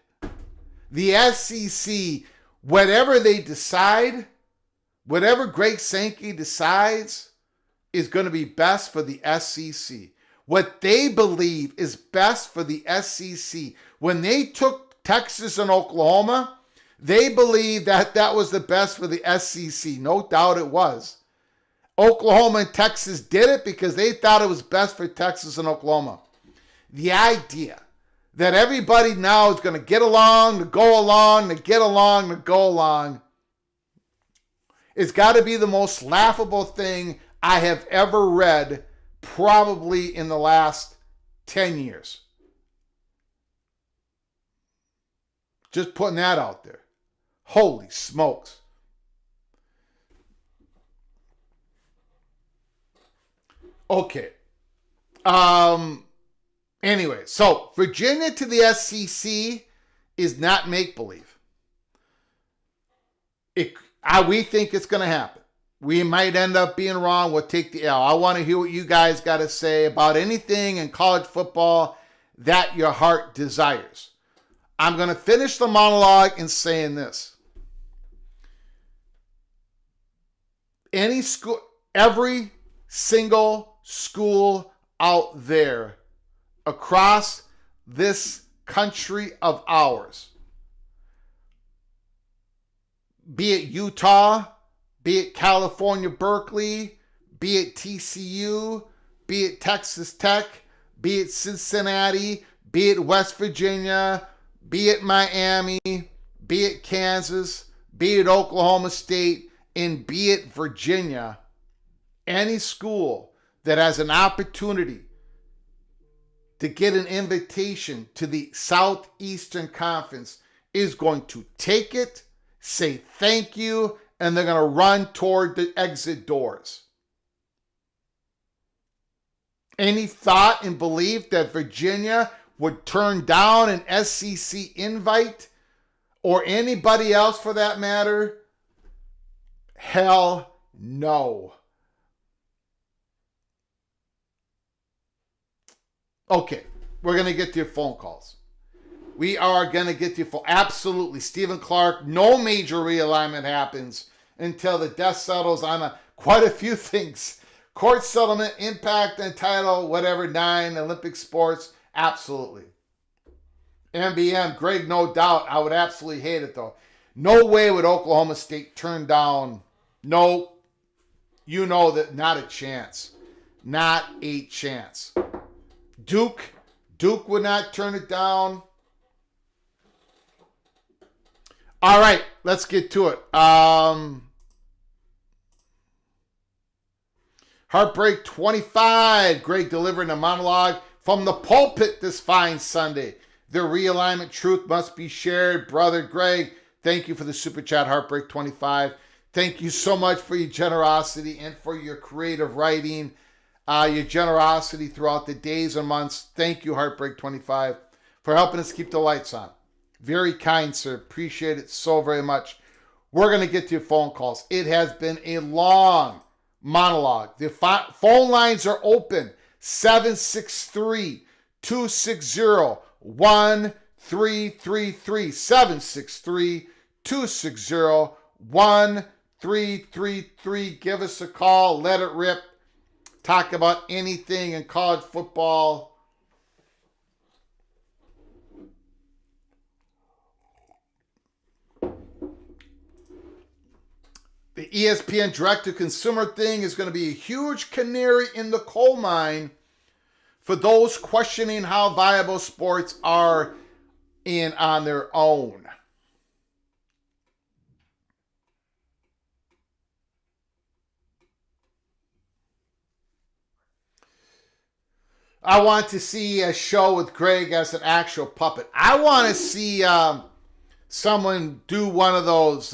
The SEC, whatever they decide, whatever Greg Sankey decides, is going to be best for the SEC. What they believe is best for the SEC. When they took Texas and Oklahoma, they believed that that was the best for the SEC. No doubt it was. Oklahoma and Texas did it because they thought it was best for Texas and Oklahoma. The idea that everybody now is going to get along, to go along, to get along, to go along, it's got to be the most laughable thing I have ever read, probably in the last 10 years. Just putting that out there. Holy smokes. Okay. Anyway, so Virginia to the SEC is not make-believe. We think it's going to happen. We might end up being wrong. We'll take the L. I want to hear what you guys got to say about anything in college football that your heart desires. I'm going to finish the monologue in saying this. Any school, every single school out there across this country of ours, be it Utah, be it California, Berkeley, be it TCU, be it Texas Tech, be it Cincinnati, be it West Virginia, be it Miami, be it Kansas, be it Oklahoma State, and be it Virginia, any school that has an opportunity to get an invitation to the Southeastern Conference is going to take it, say thank you, and they're going to run toward the exit doors. Any thought and belief that Virginia would turn down an SEC invite, or anybody else for that matter? Hell no. Okay, we're going to get to your phone calls. We are going to get to your phone. Absolutely. Stephen Clark, no major realignment happens until the dust settles on quite a few things. Court settlement, impact and title, whatever, 9, Olympic sports, absolutely. MBM, Greg, no doubt. I would absolutely hate it, though. No way would Oklahoma State turn down. No, you know that, not a chance. Not a chance. Duke would not turn it down. All right, let's get to it. Heartbreak 25. Greg delivering a monologue from the pulpit this fine Sunday. The realignment truth must be shared. Brother Greg, thank you for the super chat, Heartbreak 25. Thank you so much for your generosity and for your creative writing, your generosity throughout the days and months. Thank you, Heartbreak 25, for helping us keep the lights on. Very kind, sir. Appreciate it so very much. We're going to get to your phone calls. It has been a long monologue. The phone lines are open. 763-260-1333. 763-260-1333. Give us a call. Let it rip. Talk about anything in college football. The ESPN direct-to-consumer thing is going to be a huge canary in the coal mine for those questioning how viable sports are on their own. I want to see a show with Greg as an actual puppet. I want to see someone do one of those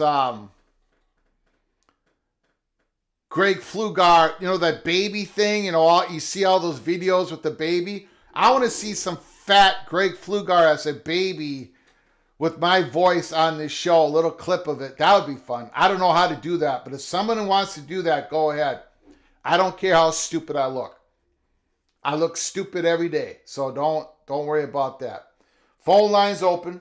Greg Flugar, that baby thing, you see all those videos with the baby. I want to see some fat Greg Flugar as a baby with my voice on this show, a little clip of it. That would be fun. I don't know how to do that, but if someone wants to do that, go ahead. I don't care how stupid I look. I look stupid every day, so don't worry about that. Phone lines open.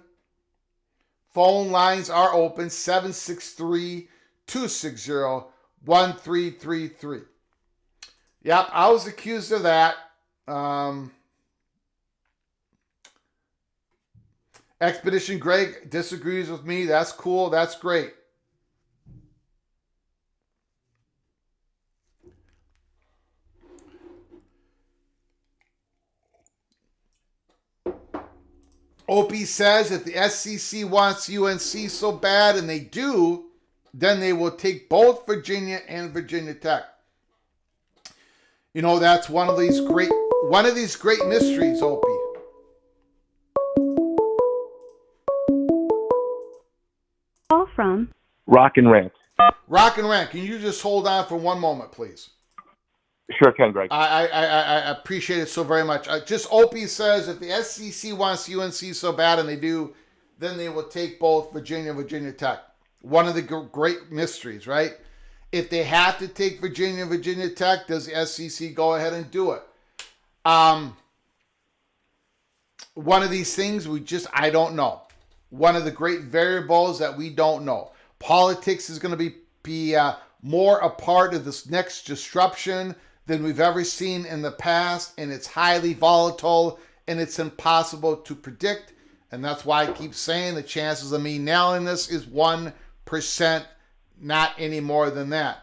Phone lines are open. 763-260-1333. Yep, I was accused of that. Expedition Greg disagrees with me. That's cool. That's great. Opie says if the SEC wants UNC so bad, and they do, then they will take both Virginia and Virginia Tech. That's one of these great mysteries, Opie. Call from Rock and Rant. Rock and Rant, can you just hold on for one moment, please? Sure can, Greg. I appreciate it so very much. Just Opie says if the SEC wants UNC so bad, and they do, then they will take both Virginia and Virginia Tech. One of the great mysteries, right? If they have to take Virginia and Virginia Tech, does the SEC go ahead and do it? One of these things I don't know. One of the great variables that we don't know. Politics is going to be more a part of this next disruption than we've ever seen in the past, and it's highly volatile, and it's impossible to predict, and that's why I keep saying the chances of me nailing this is 1%, not any more than that.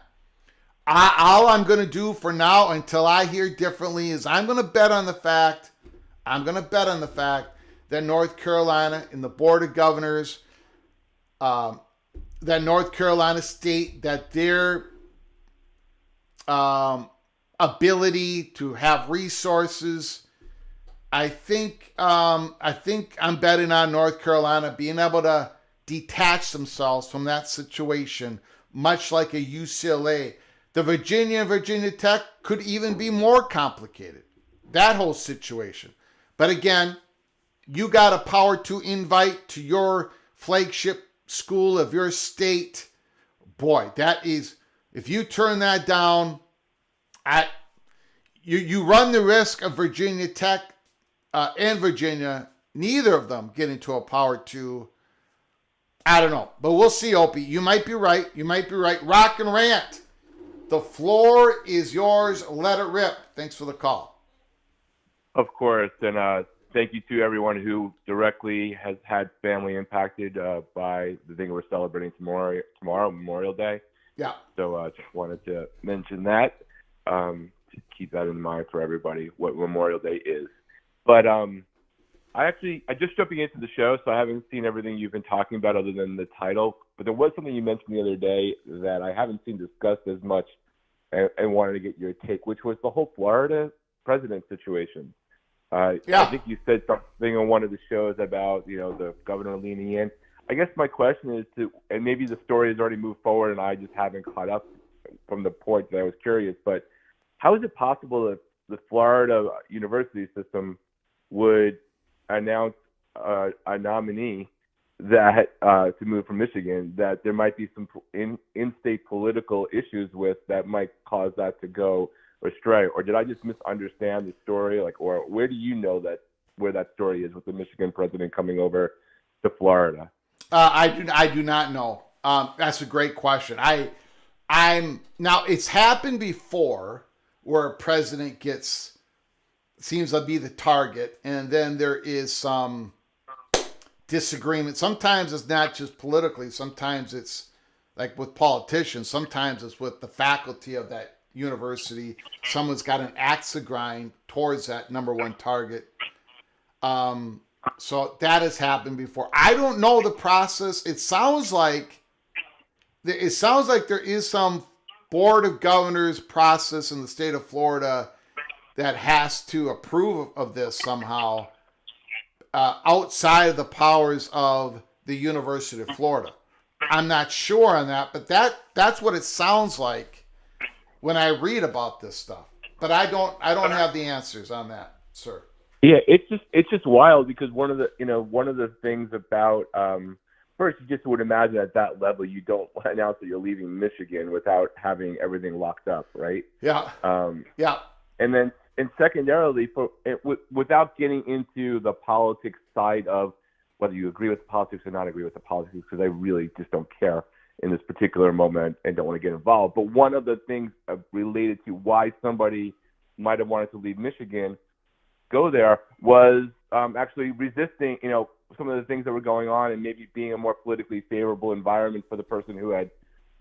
All I'm going to do for now, until I hear differently, is I'm going to bet on the fact I'm going to bet on the fact that North Carolina and the Board of Governors, that North Carolina state, that their ability to have resources, I think I'm betting on North Carolina being able to detach themselves from that situation, much like a UCLA. The Virginia Tech could even be more complicated, that whole situation. But again, you got a power to invite to your flagship school of your state. Boy, that is, if you turn that down, you run the risk of Virginia Tech and Virginia, neither of them getting to a power two. I don't know, but we'll see, Opie. You might be right. Rock and rant. The floor is yours. Let it rip. Thanks for the call. Of course, and thank you to everyone who directly has had family impacted by the thing we're celebrating tomorrow, Memorial Day. Yeah. So just wanted to mention that. To keep that in mind for everybody, what Memorial Day is. But I just jumping into the show, so I haven't seen everything you've been talking about other than the title. But there was something you mentioned the other day that I haven't seen discussed as much, and wanted to get your take, which was the whole Florida president situation. I think you said something on one of the shows about, the governor leaning in. I guess my question is and maybe the story has already moved forward and I just haven't caught up from the point that I was curious, but how is it possible that the Florida university system would announce a nominee that to move from Michigan that there might be some in-state political issues with that might cause that to go astray? Or did I just misunderstand the story? Or where do you know where that story is with the Michigan president coming over to Florida? I do not know. That's a great question. Now it's happened before where a president seems to be the target, and then there is some disagreement. Sometimes it's not just politically. Sometimes it's like with politicians. Sometimes it's with the faculty of that university. Someone's got an axe to grind towards that number one target. So that has happened before. I don't know the process. It sounds like there is some Board of Governors process in the state of Florida that has to approve of this somehow, outside of the powers of the University of Florida. I'm not sure on that, but that's what it sounds like when I read about this stuff. But I don't have the answers on that, sir. Yeah, it's just wild because one of the things about first, you just would imagine at that level you don't announce that you're leaving Michigan without having everything locked up, right? Yeah. Yeah. And secondarily, without getting into the politics side of whether you agree with the politics or not agree with the politics, because I really just don't care in this particular moment and don't want to get involved. But one of the things related to why somebody might have wanted to leave Michigan, go there, was actually resisting, some of the things that were going on and maybe being a more politically favorable environment for the person who had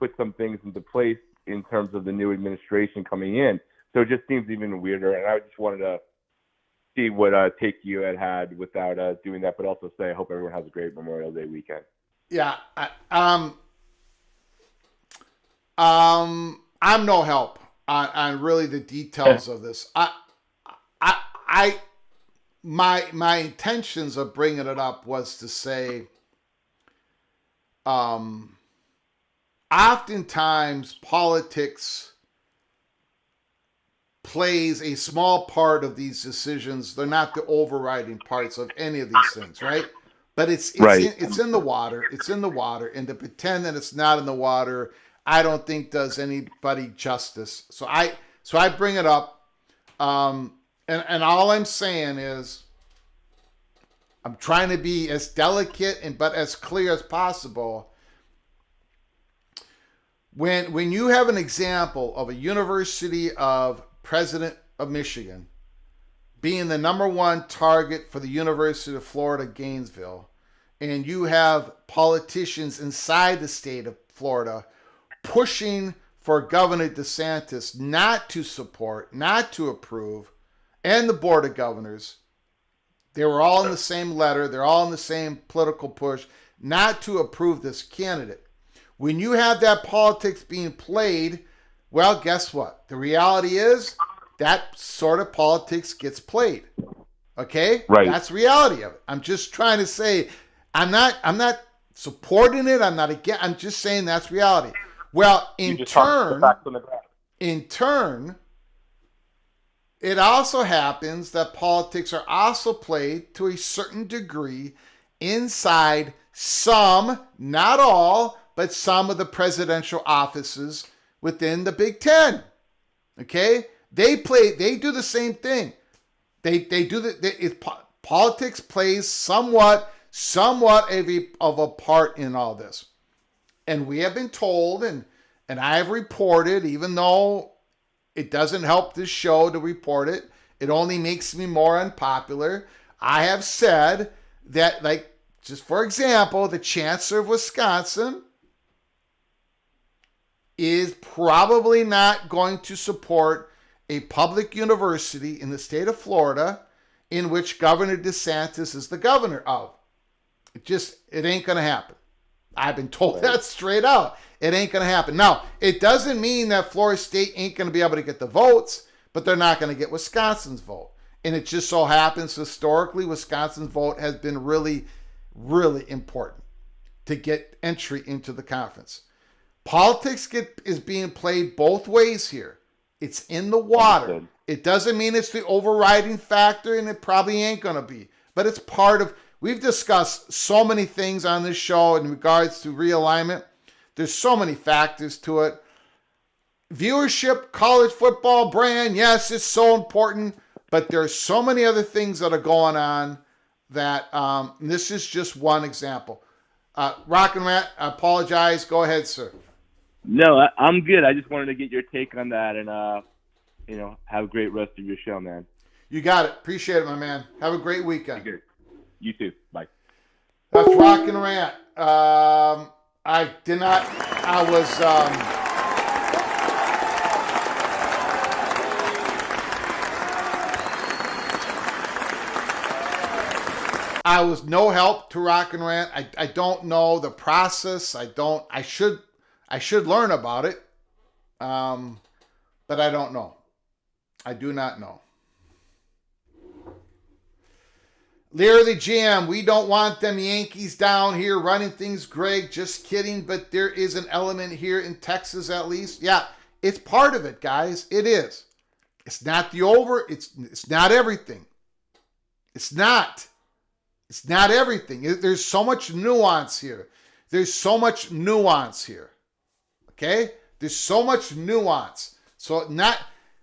put some things into place in terms of the new administration coming in. So it just seems even weirder. And I just wanted to see what take you had without doing that, but also say I hope everyone has a great Memorial Day weekend. Yeah. I'm no help on really the details of this. My intentions of bringing it up was to say, oftentimes politics plays a small part of these decisions. They're not the overriding parts of any of these things, right? But it's right. It's in the water. It's in the water, and to pretend that it's not in the water, I don't think does anybody justice. So I bring it up. And all I'm saying is I'm trying to be as delicate but as clear as possible. When you have an example of a University of President of Michigan being the number one target for the University of Florida, Gainesville, and you have politicians inside the state of Florida pushing for Governor DeSantis not to support, not to approve, and the Board of Governors, They were all in the same letter. They're all in the same political push not to approve this candidate. When you have that politics being played, well, guess what? The reality is that sort of politics gets played. Okay? Right. That's the reality of it. I'm just trying to say, I'm not supporting it. I'm not against. I'm just saying that's reality. Well, in turn, it also happens that politics are also played to a certain degree inside some, not all, but some of the presidential offices within the Big Ten. Okay? They do the same thing. Politics plays somewhat of a part in all this. And we have been told, and I have reported, even though it doesn't help this show to report it, it only makes me more unpopular. I have said that, like, just for example, the chancellor of Wisconsin is probably not going to support a public university in the state of Florida in which Governor DeSantis is the governor of. It ain't going to happen. I've been told that straight out. It ain't going to happen. Now, it doesn't mean that Florida State ain't going to be able to get the votes, but they're not going to get Wisconsin's vote. And it just so happens historically, Wisconsin's vote has been really, really important to get entry into the conference. Politics is being played both ways here. It's in the water. It doesn't mean it's the overriding factor, and it probably ain't going to be. But it's part of... We've discussed so many things on this show in regards to realignment. There's so many factors to it. Viewership, college football brand, yes, it's so important. But there's so many other things that are going on that this is just one example. Rock and Rat, I apologize. Go ahead, sir. No, I'm good. I just wanted to get your take on that and, have a great rest of your show, man. You got it. Appreciate it, my man. Have a great weekend. Good. You too. Bye. That's Rock and Rant. I was no help to Rock and Rant. I don't know the process. I should learn about it. But I don't know. I do not know. Lear the GM, we don't want them Yankees down here running things, Greg. Just kidding, but there is an element here in Texas at least. Yeah, it's part of it, guys. It is. It's not it's not everything. It's not everything. There's so much nuance here. Okay? There's so much nuance. So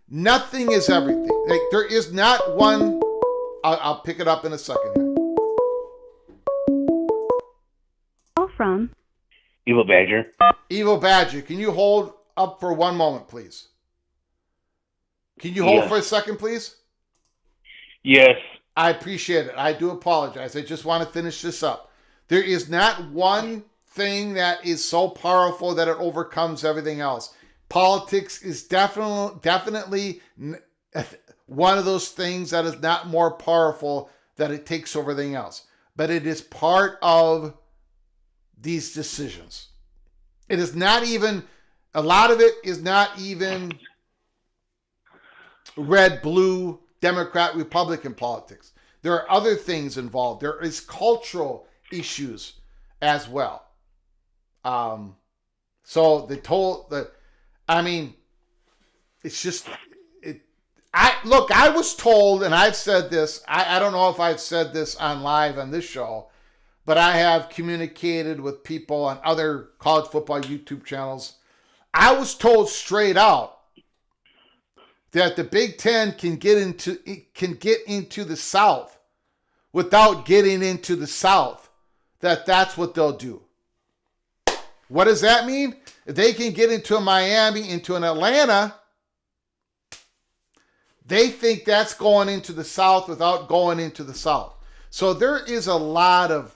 nothing is everything. Like, there is not one. I'll pick it up in a second here. Call from Evil Badger. Evil Badger, can you hold up for one moment, please? Can you hold for a second, please? Yes. I appreciate it. I do apologize. I just want to finish this up. There is not one thing that is so powerful that it overcomes everything else. Politics is definitely one of those things that is not more powerful that it takes over everything else. But it is part of these decisions. It is not even, a lot of it is not even red, blue, Democrat, Republican politics. There are other things involved. There is cultural issues as well. So it's just, I was told, and I've said this, I don't know if I've said this on live on this show, but I have communicated with people on other college football YouTube channels. I was told straight out that the Big Ten can get into the South without getting into the South. That's what they'll do. What does that mean? If they can get into a Miami, into an Atlanta, they think that's going into the South without going into the South. So there is a lot of,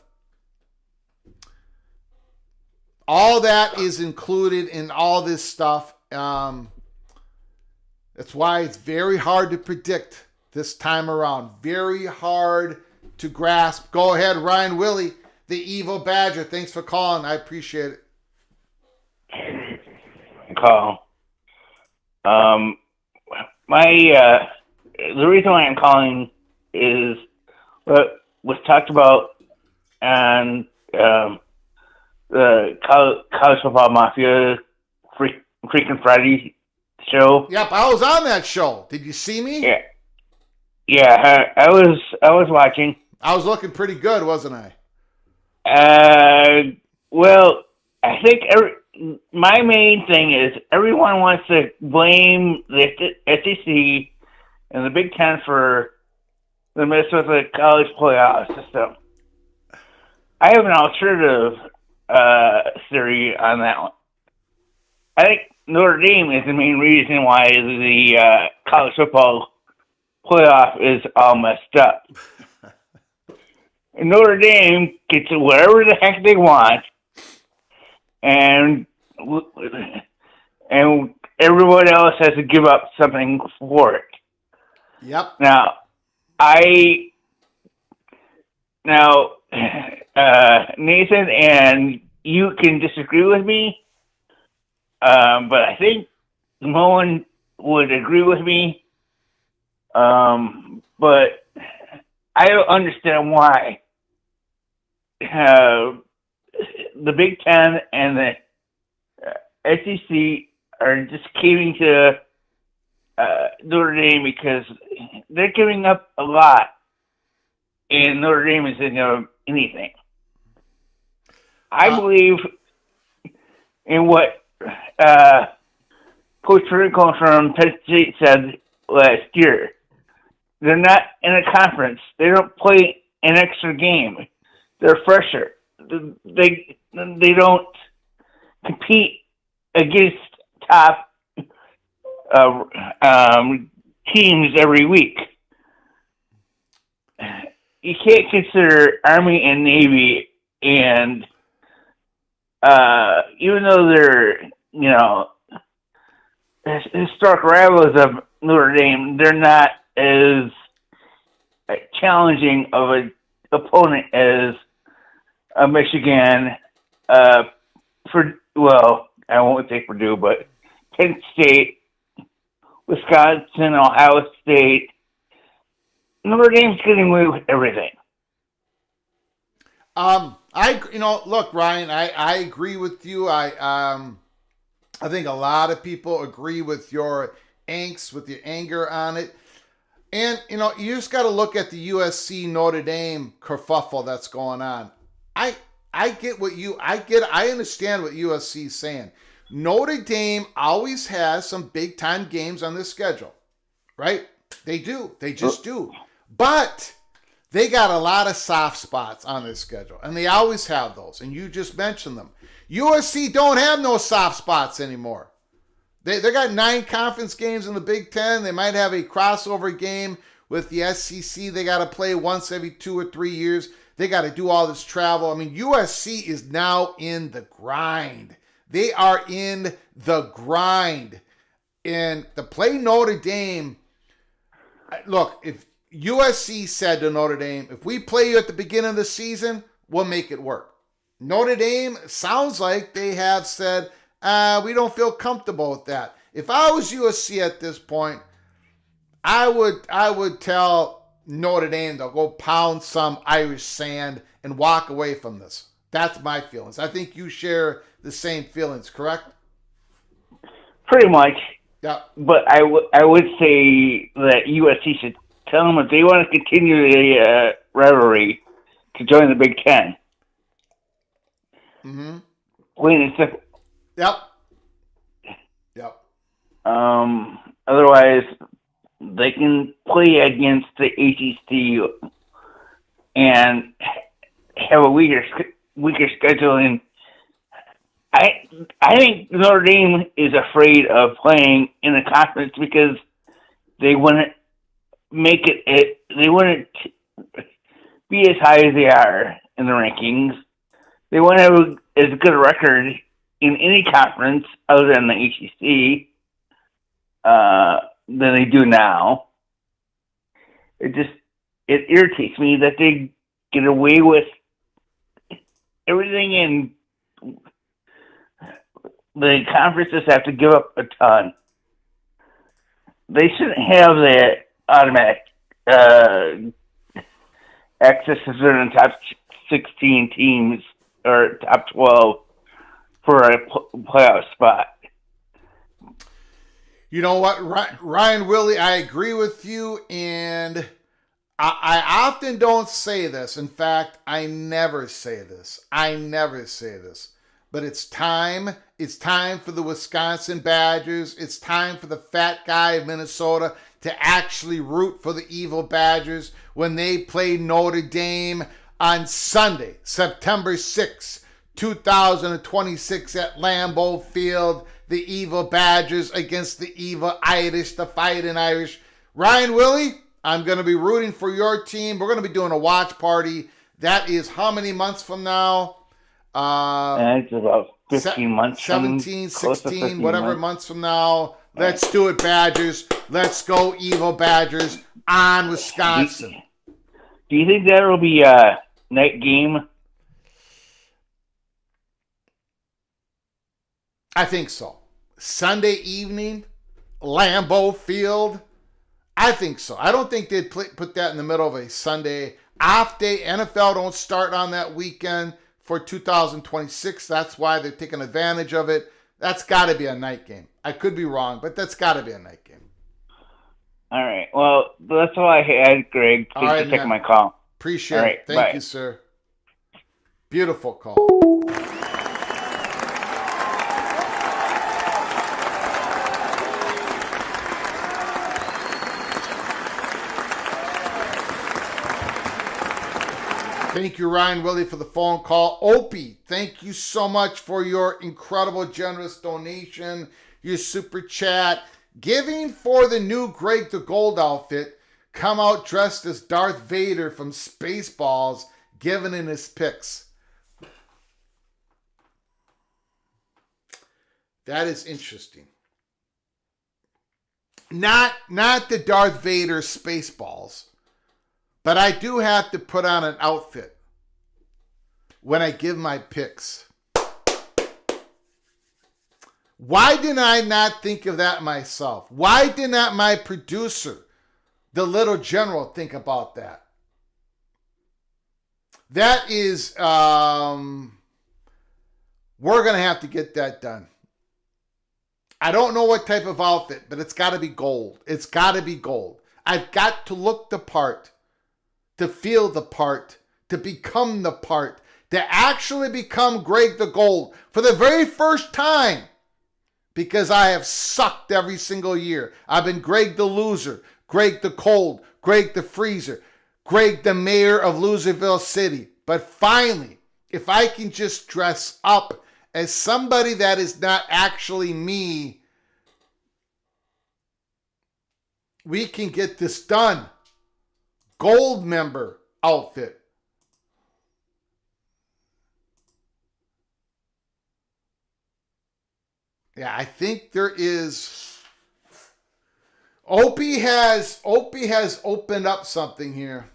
all that is included in all this stuff. That's why it's very hard to predict this time around. Very hard to grasp. Go ahead, Ryan Willie, the evil Badger. Thanks for calling. I appreciate it. Call. The reason why I'm calling is what was talked about on the College Football Mafia Freaking Friday show. Yep, I was on that show. Did you see me? Yeah. I was watching. I was looking pretty good, wasn't I? Well, I think my main thing is everyone wants to blame the SEC and the Big Ten for the mess with the college playoff system. I have an alternative theory on that one. I think Notre Dame is the main reason why the college football playoff is all messed up. Notre Dame gets whatever the heck they want, and everyone else has to give up something for it. Yep. Now, Nathan, and you can disagree with me, but I think Moen would agree with me. But I don't understand why the Big Ten and the SEC are just caving to Notre Dame, because they're giving up a lot, and Notre Dame isn't doing anything. I believe in what Coach Rincon from Penn State said last year. They're not in a conference. They don't play an extra game. They're fresher. They don't compete against top teams every week. You can't consider Army and Navy, and even though they're, historic rivals of Notre Dame, they're not as challenging of an opponent as Michigan, I won't say Purdue, but Penn State, Wisconsin, Ohio State. Notre Dame's getting away with everything. Look, Ryan, I agree with you. I think a lot of people agree with your angst, with your anger on it. And, you just got to look at the USC Notre Dame kerfuffle that's going on. I understand what USC is saying. Notre Dame always has some big time games on their schedule, right? They do. They just do. But they got a lot of soft spots on their schedule, and they always have those. And you just mentioned them. USC don't have no soft spots anymore. They got 9 conference games in the Big Ten. They might have a crossover game with the SEC. They got to play once every 2 or 3 years. They got to do all this travel. I mean, USC is now in the grind. They are in the grind. And to play Notre Dame, look, if USC said to Notre Dame, if we play you at the beginning of the season, we'll make it work. Notre Dame sounds like they have said, we don't feel comfortable with that. If I was USC at this point, I would tell Notre Dame to go pound some Irish sand and walk away from this. That's my feelings. I think you share the same feelings, correct? Pretty much. Yeah. But I would say that USC should tell them if they want to continue the rivalry to join the Big Ten. Mm-hmm. Plain and simple. Yep. Otherwise, they can play against the ACC and have a weaker schedule. And I think Notre Dame is afraid of playing in a conference because they wouldn't make it. They wouldn't be as high as they are in the rankings. They wouldn't have as good a record in any conference other than the ACC than they do now. it irritates me that they get away with everything, and the conferences have to give up a ton. They shouldn't have that automatic access to certain top 16 teams or top 12 for a playoff spot. You know what, Ryan Willie, I agree with you, and I often don't say this. In fact, I never say this. But it's time. It's time for the Wisconsin Badgers. It's time for the fat guy of Minnesota to actually root for the evil Badgers when they play Notre Dame on Sunday, September 6th, 2026 at Lambeau Field. The evil Badgers against the evil Irish, the fighting Irish. Ryan Willie, I'm going to be rooting for your team. We're going to be doing a watch party. That is how many months from now? It's about 15 months. 17, 16, whatever months from now. Let's do it, Badgers. Let's go, evil Badgers, on Wisconsin. Do you think that will be a night game? I think so. Sunday evening, Lambeau Field. I think so. I don't think they'd put that in the middle of a Sunday off day. NFL don't start on that weekend for 2026. That's why they're taking advantage of it. That's got to be a night game. I could be wrong, but that's got to be a night game. All right. Well, that's all I had, Greg. Thanks for taking my call. Appreciate it. Thank you, sir. Beautiful call. Thank you, Ryan Willie, for the phone call. Opie, thank you so much for your incredible, generous donation, your super chat. Giving for the new Greg the Gold outfit. Come out dressed as Darth Vader from Spaceballs, given in his picks. That is interesting. Not the Darth Vader Spaceballs. But I do have to put on an outfit when I give my picks. Why did I not think of that myself? Why did not my producer, the little general, think about that? That is, we're going to have to get that done. I don't know what type of outfit, but it's got to be gold. It's got to be gold. I've got to look the part, to feel the part, to become the part, to actually become Greg the Gold for the very first time, because I have sucked every single year. I've been Greg the Loser, Greg the Cold, Greg the Freezer, Greg the Mayor of Loserville City. But finally, if I can just dress up as somebody that is not actually me, we can get this done. Gold member outfit. Yeah, I think there is. Opie has opened up something here.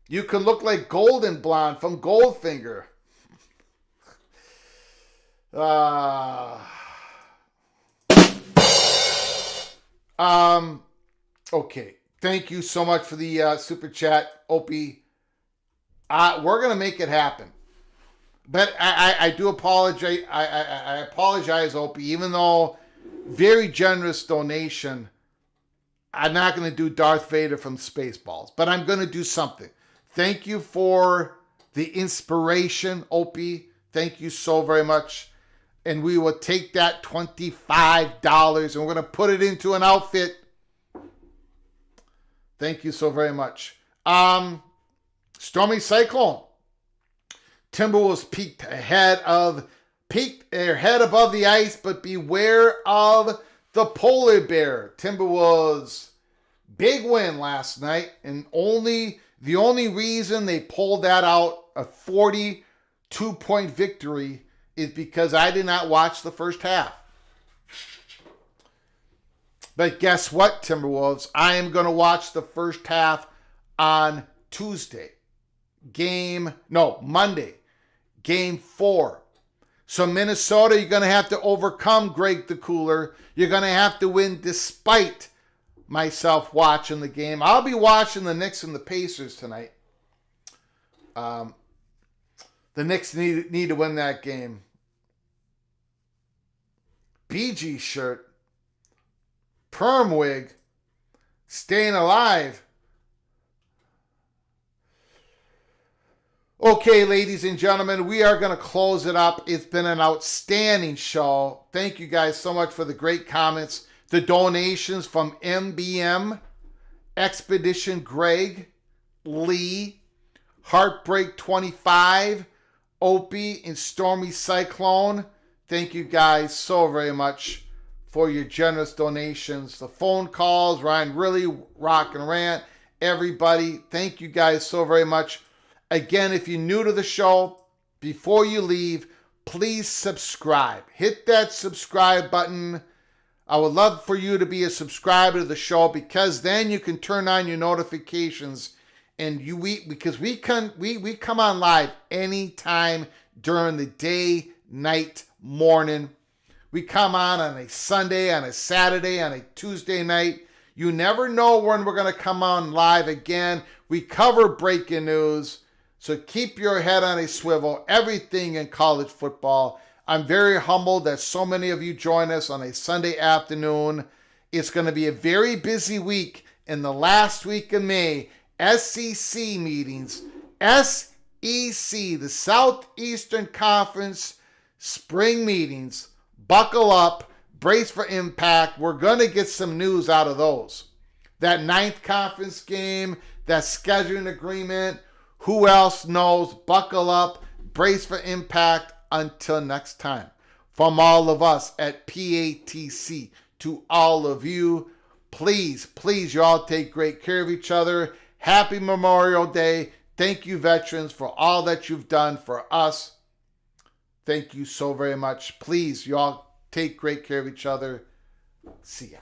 You could look like Golden Blonde from Goldfinger. Okay. Thank you so much for the super chat, Opie. We're going to make it happen. But I do apologize. I apologize, Opie. Even though very generous donation, I'm not going to do Darth Vader from Spaceballs. But I'm going to do something. Thank you for the inspiration, Opie. Thank you so very much. And we will take that $25 and we're going to put it into an outfit. Thank you so very much. Stormy Cyclone. Timberwolves peaked ahead above the ice, but beware of the polar bear. Timberwolves big win last night, and the only reason they pulled that out, a 42-point victory, is because I did not watch the first half. But guess what, Timberwolves? I am going to watch the first half on Monday, game 4. So Minnesota, you're going to have to overcome Greg the Cooler. You're going to have to win despite myself watching the game. I'll be watching the Knicks and the Pacers tonight. The Knicks need to win that game. BG shirt, perm wig, staying alive. Okay, ladies and gentlemen, we are going to close it up. It's been an outstanding show. Thank you guys so much for the great comments, the donations from MBM, Expedition Greg, Lee, Heartbreak 25, Opie, and Stormy Cyclone. Thank you guys so very much for your generous donations. The phone calls, Ryan Really, Rock and Rant, everybody. Thank you guys so very much. Again, if you're new to the show, before you leave, please subscribe. Hit that subscribe button. I would love for you to be a subscriber to the show, because then you can turn on your notifications, and because we come on live anytime during the day, night, morning. We come on a Sunday, on a Saturday, on a Tuesday night. You never know when we're going to come on live again. We cover breaking news. So keep your head on a swivel, everything in college football. I'm very humbled that so many of you join us on a Sunday afternoon. It's going to be a very busy week in the last week of May. SEC meetings, SEC, the Southeastern Conference spring meetings. Buckle up, brace for impact. We're going to get some news out of those. That 9th conference game, that scheduling agreement. Who else knows? Buckle up, brace for impact. Until next time, from all of us at PATC to all of you, please, you all take great care of each other. Happy Memorial Day. Thank you, veterans, for all that you've done for us. Thank you so very much. Please, you all take great care of each other. See ya.